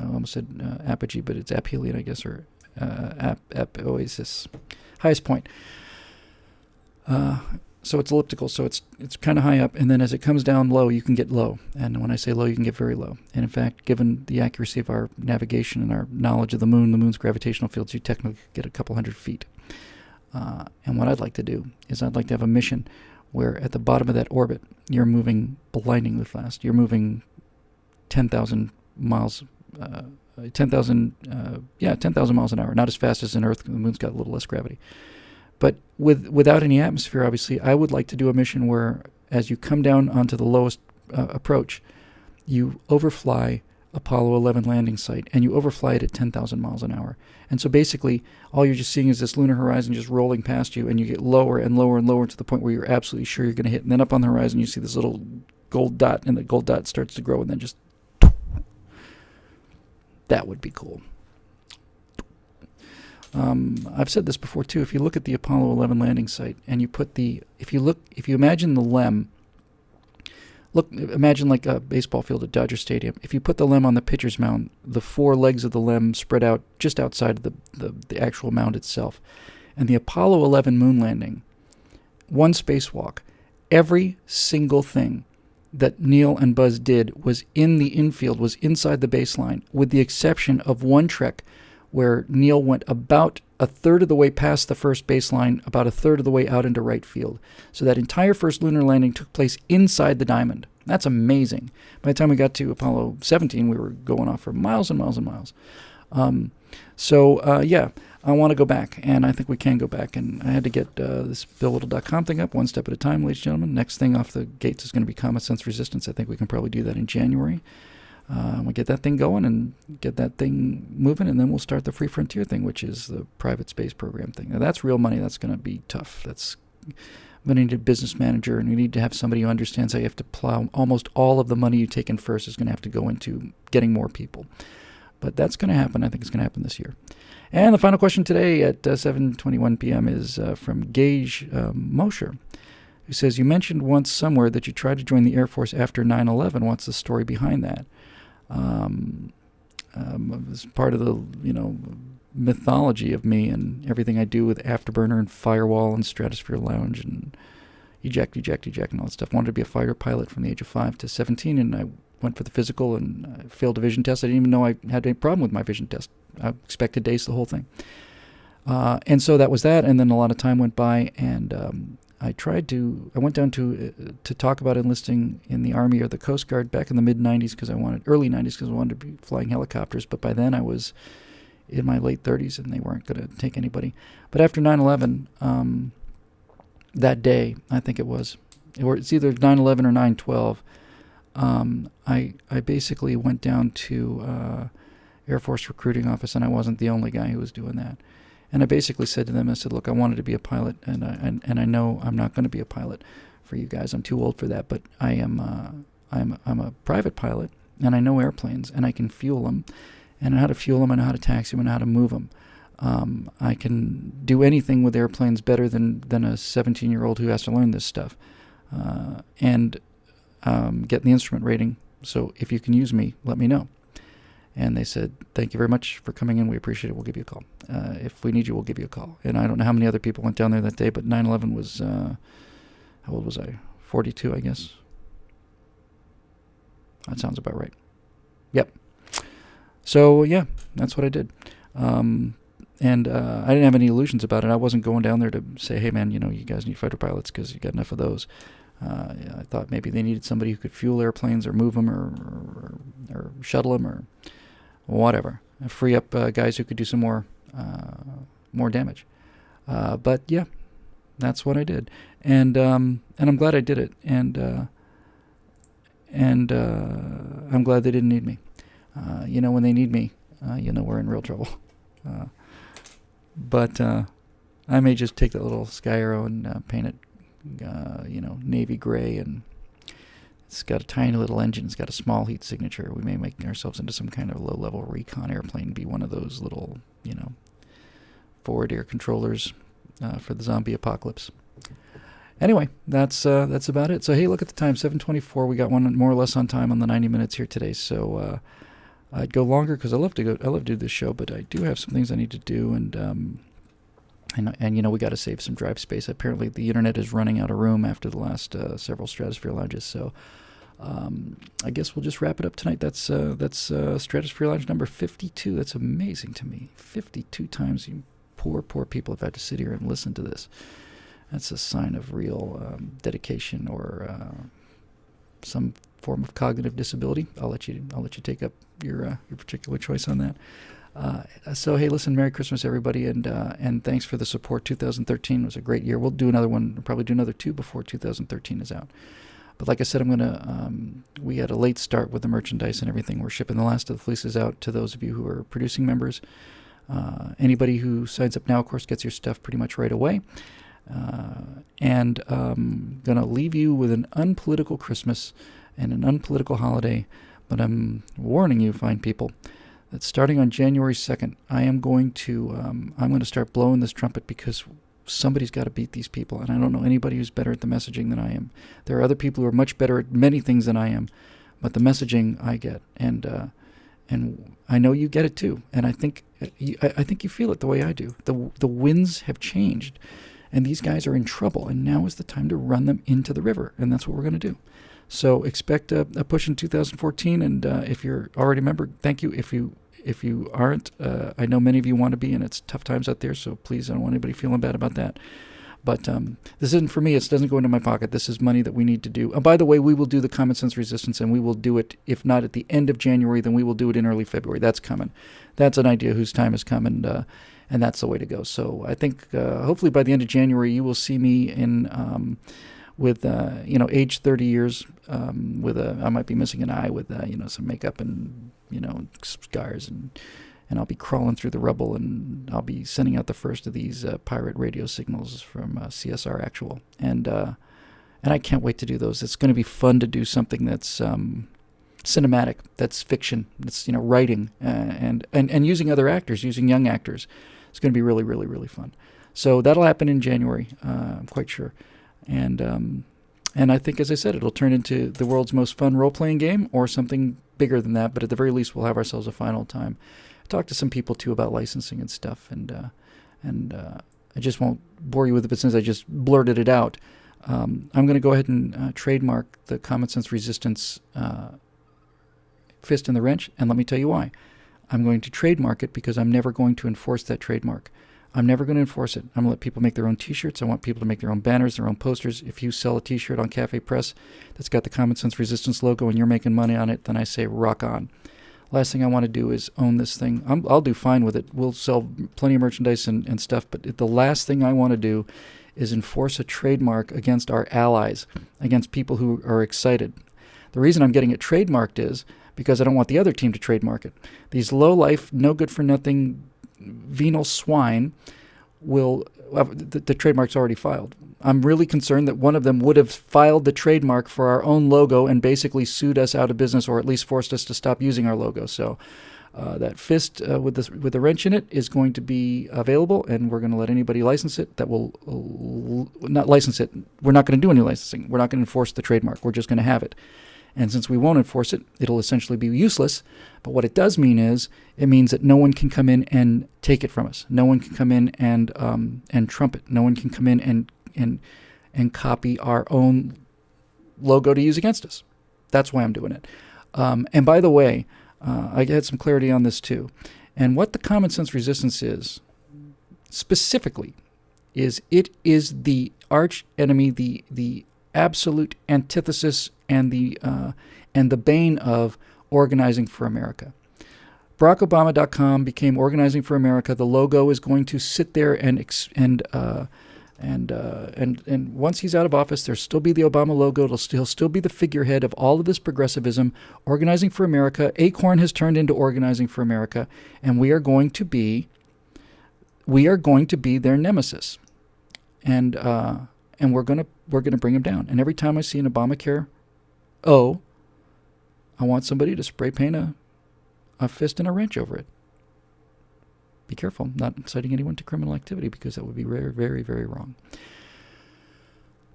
almost said apogee, but it's aphelion, I guess, or apoasis, highest point. So it's elliptical, so it's kind of high up, and then as it comes down low, you can get low. And when I say low, you can get very low. And in fact, given the accuracy of our navigation and our knowledge of the moon's gravitational fields, you technically get a couple hundred feet. And what I'd like to do is I'd like to have a mission where at the bottom of that orbit, you're moving blindingly fast. You're moving 10,000 miles, 10,000 miles an hour. Not as fast as an Earth. The moon's got a little less gravity. But without any atmosphere, obviously, I would like to do a mission where, as you come down onto the lowest approach, you overfly Apollo 11 landing site, and you overfly it at 10,000 miles an hour. And so basically, all you're just seeing is this lunar horizon just rolling past you, and you get lower and lower and lower to the point where you're absolutely sure you're going to hit. And then up on the horizon, you see this little gold dot, and the gold dot starts to grow, and then just... That would be cool. I've said this before too. If you look at the Apollo 11 landing site and you put if you imagine the LEM Look, imagine like a baseball field at Dodger Stadium. If you put the LEM on the pitcher's mound, the 4 legs of the LEM spread out just outside of the actual mound itself. And the Apollo 11 moon landing, one spacewalk, every single thing that Neil and Buzz did was in the infield, was inside the baseline, with the exception of one trek where Neil went about a third of the way past the first baseline, about a third of the way out into right field. So that entire first lunar landing took place inside the diamond. That's amazing. By the time we got to Apollo 17, we were going off for miles and miles and miles. Yeah, I want to go back, and I think we can go back. And I had to get this BillWhittle.com thing up one step at a time, ladies and gentlemen. Next thing off the gates is going to be Common Sense Resistance. I think we can probably do that in January. We'll get that thing going and get that thing moving, and then we'll start the Free Frontier thing, which is the private space program thing. Now, that's real money. That's going to be tough. That's going to need a business manager, and you need to have somebody who understands how you have to plow almost all of the money you take in first is going to have to go into getting more people. But that's going to happen. I think it's going to happen this year. And the final question today at 7:21 p.m. is from Gage Mosher, who says, you mentioned once somewhere that you tried to join the Air Force after 9/11. What's the story behind that? It's part of the, mythology of me and everything I do with Afterburner and Firewall and Stratosphere Lounge and eject and all that stuff. I wanted to be a fighter pilot from the age of 5 to 17, and I went for the physical and failed a vision test. I didn't even know I had any problem with my vision test. I expected to ace the whole thing. And so that was that, and then a lot of time went by, and I went down to talk about enlisting in the Army or the Coast Guard back in the mid-90s early 90s because I wanted to be flying helicopters, but by then I was in my late 30s and they weren't going to take anybody. But after 9/11, that day, I think it's either 9/11 or 9/12, I basically went down to Air Force recruiting office, and I wasn't the only guy who was doing that. And I basically said to them, I said, look, I wanted to be a pilot, and I know I'm not going to be a pilot for you guys. I'm too old for that, but I'm a private pilot, and I know airplanes, and I can fuel them, and I know how to fuel them, I know how to taxi them, and how to move them. I can do anything with airplanes better than a 17-year-old who has to learn this stuff, and get the instrument rating. So if you can use me, let me know. And they said, thank you very much for coming in. We appreciate it. We'll give you a call. If we need you, we'll give you a call. And I don't know how many other people went down there that day, but 9/11 was, how old was I? 42, I guess. That sounds about right. Yep. So, yeah, that's what I did. And I didn't have any illusions about it. I wasn't going down there to say, hey, man, you guys need fighter pilots because you got enough of those. I thought maybe they needed somebody who could fuel airplanes or move them or shuttle them or whatever. Free up guys who could do some more damage. But yeah, that's what I did, and I'm glad I did it, and I'm glad they didn't need me. When they need me, we're in real trouble. But I may just take that little Sky Arrow and paint it, navy gray, and it's got a tiny little engine. It's got a small heat signature. We may make ourselves into some kind of low-level recon airplane, be one of those little, forward air controllers for the zombie apocalypse. Anyway, that's about it. So, hey, look at the time, 7:24. We got one more or less on time on the 90 minutes here today. So I'd go longer because I love to do this show, but I do have some things I need to do, and we got to save some drive space. Apparently, the internet is running out of room after the last several Stratosphere Lounges. So, I guess we'll just wrap it up tonight. That's Stratosphere Lounge number 52. That's amazing to me. 52 times you poor people have had to sit here and listen to this. That's a sign of real dedication or some form of cognitive disability. I'll let you take up your particular choice on that. So hey, listen, Merry Christmas, everybody, and thanks for the support. 2013 was a great year. We'll do another one, probably do another 2 before 2013 is out. But like I said, we had a late start with the merchandise and everything. We're shipping the last of the fleeces out to those of you who are producing members. Anybody who signs up now, of course, gets your stuff pretty much right away. And going to leave you with an unpolitical Christmas and an unpolitical holiday. But I'm warning you, fine people, that starting on January 2nd, I'm going to start blowing this trumpet because somebody's got to beat these people, and I don't know anybody who's better at the messaging than I am. There are other people who are much better at many things than I am, but the messaging I get, and I know you get it too, and I think you feel it the way I do. The winds have changed, and these guys are in trouble, and now is the time to run them into the river, and that's what we're going to do. So expect a push in 2014, and if you're already a member, thank you. If you aren't, I know many of you want to be, and it's tough times out there, so please, I don't want anybody feeling bad about that. But this isn't for me. It doesn't go into my pocket. This is money that we need to do. By the way, we will do the Common Sense Resistance, and we will do it, if not at the end of January, then we will do it in early February. That's coming. That's an idea whose time has come, and that's the way to go. So I think hopefully by the end of January, you will see me in with age 30 years, I might be missing an eye with some makeup and scars, and I'll be crawling through the rubble, and I'll be sending out the first of these pirate radio signals from CSR Actual, and I can't wait to do those. It's going to be fun to do something that's cinematic, that's fiction, that's writing, and using other actors, using young actors. It's going to be really, really, really fun. So that'll happen in January, I'm quite sure. And I think, as I said, it'll turn into the world's most fun role-playing game or something bigger than that. But at the very least, we'll have ourselves a final time. Talk to some people, too, about licensing and stuff. And I just won't bore you with it, but since I just blurted it out, I'm going to go ahead and trademark the Common Sense Resistance fist in the wrench. And let me tell you why. I'm going to trademark it because I'm never going to enforce that trademark. I'm never going to enforce it. I'm going to let people make their own T-shirts. I want people to make their own banners, their own posters. If you sell a T-shirt on Cafe Press that's got the Common Sense Resistance logo and you're making money on it, then I say rock on. Last thing I want to do is own this thing. I'll do fine with it. We'll sell plenty of merchandise and stuff, but the last thing I want to do is enforce a trademark against our allies, against people who are excited. The reason I'm getting it trademarked is because I don't want the other team to trademark it. These low-life, no-good-for-nothing venal swine will the trademark's already filed. I'm really concerned that one of them would have filed the trademark for our own logo and basically sued us out of business, or at least forced us to stop using our logo. So that fist with the wrench in it is going to be available, and we're going to let anybody license it that will not license it. We're not going to do any licensing. We're not going to enforce the trademark. We're just going to have it. And since we won't enforce it, it'll essentially be useless. But what it does mean is, it means that no one can come in and take it from us. No one can come in and trump it. No one can come in and copy our own logo to use against us. That's why I'm doing it. And by the way, I had some clarity on this too. And what the Common Sense Resistance is, specifically, is it is the arch enemy, the absolute antithesis and the bane of Organizing for America. BarackObama.com became Organizing for America. The logo is going to sit there and once he's out of office, there'll still be the Obama logo. He'll still be the figurehead of all of this progressivism. Organizing for America. Acorn has turned into Organizing for America, and we are going to be their nemesis. And we're gonna bring him down. And every time I see an Obamacare, I want somebody to spray paint a fist and a wrench over it. Be careful, not inciting anyone to criminal activity, because that would be very, very, very wrong.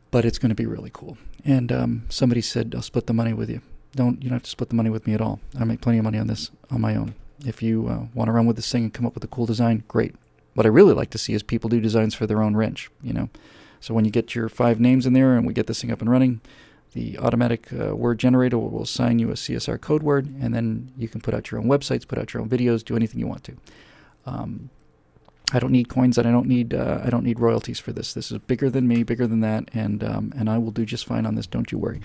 But it's going to be really cool. And somebody said, I'll split the money with you. You don't have to split the money with me at all. I make plenty of money on this on my own. If you want to run with this thing and come up with a cool design, great. What I really like to see is people do designs for their own wrench, So when you get your 5 names in there and we get this thing up and running, the automatic word generator will assign you a CSR code word, and then you can put out your own websites, put out your own videos, do anything you want to. I don't need coins, and I don't need royalties for this. This is bigger than me, bigger than that, and I will do just fine on this. Don't you worry.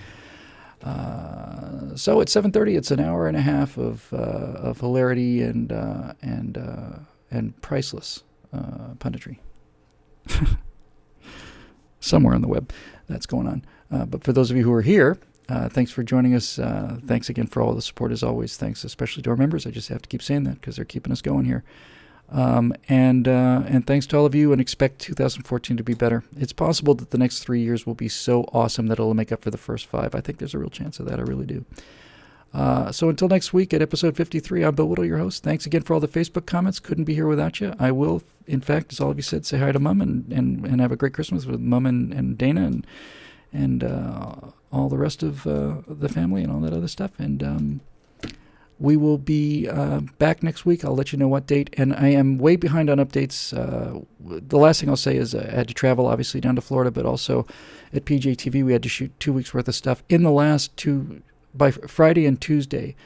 So at 7:30, it's an hour and a half of hilarity and priceless punditry. Somewhere on the web that's going on. But for those of you who are here, thanks for joining us. Thanks again for all the support as always. Thanks especially to our members. I just have to keep saying that because they're keeping us going here. And thanks to all of you, and expect 2014 to be better. It's possible that the next 3 years will be so awesome that it'll make up for the first 5. I think there's a real chance of that. I really do. So until next week at episode 53, I'm Bill Whittle, your host. Thanks again for all the Facebook comments. Couldn't be here without you. I will, in fact, as all of you said, say hi to Mom and have a great Christmas with Mom and Dana and all the rest of the family and all that other stuff. And we will be back next week. I'll let you know what date. And I am way behind on updates. The last thing I'll say is I had to travel, obviously, down to Florida, but also at PJTV we had to shoot 2 weeks' worth of stuff. In the last by Friday and Tuesday,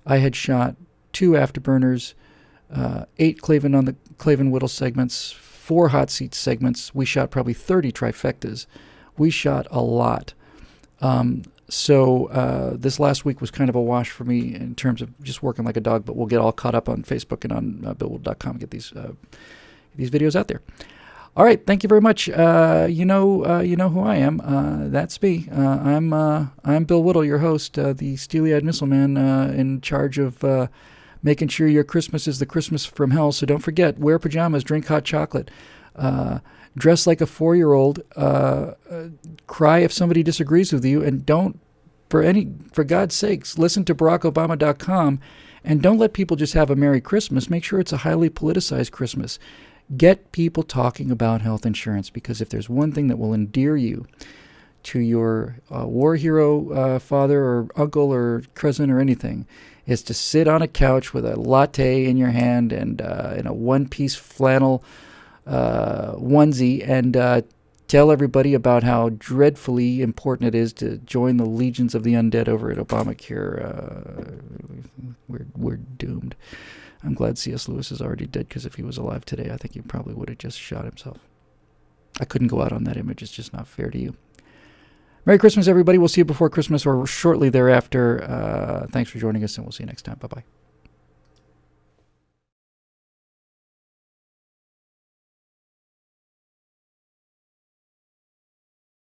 I had shot 2 afterburners, 8 Clavin Whittle segments, 4 hot seat segments. We shot probably 30 trifectas. We shot a lot. So this last week was kind of a wash for me in terms of just working like a dog, but we'll get all caught up on Facebook and on BillWhittle.com and get these videos out there. All right, thank you very much. You know who I am. That's me. I'm Bill Whittle, your host, the steely-eyed missile man in charge of making sure your Christmas is the Christmas from hell. So don't forget, wear pajamas, drink hot chocolate, dress like a 4-year-old, cry if somebody disagrees with you, and don't, for God's sakes, listen to BarackObama.com, and don't let people just have a Merry Christmas. Make sure it's a highly politicized Christmas. Get people talking about health insurance, because if there's one thing that will endear you to your war hero father or uncle or cousin or anything, is to sit on a couch with a latte in your hand and in a one-piece flannel onesie and tell everybody about how dreadfully important it is to join the legions of the undead over at Obamacare. We're doomed. I'm glad C.S. Lewis is already dead, because if he was alive today, I think he probably would have just shot himself. I couldn't go out on that image. It's just not fair to you. Merry Christmas, everybody. We'll see you before Christmas or shortly thereafter. Thanks for joining us, and we'll see you next time. Bye-bye.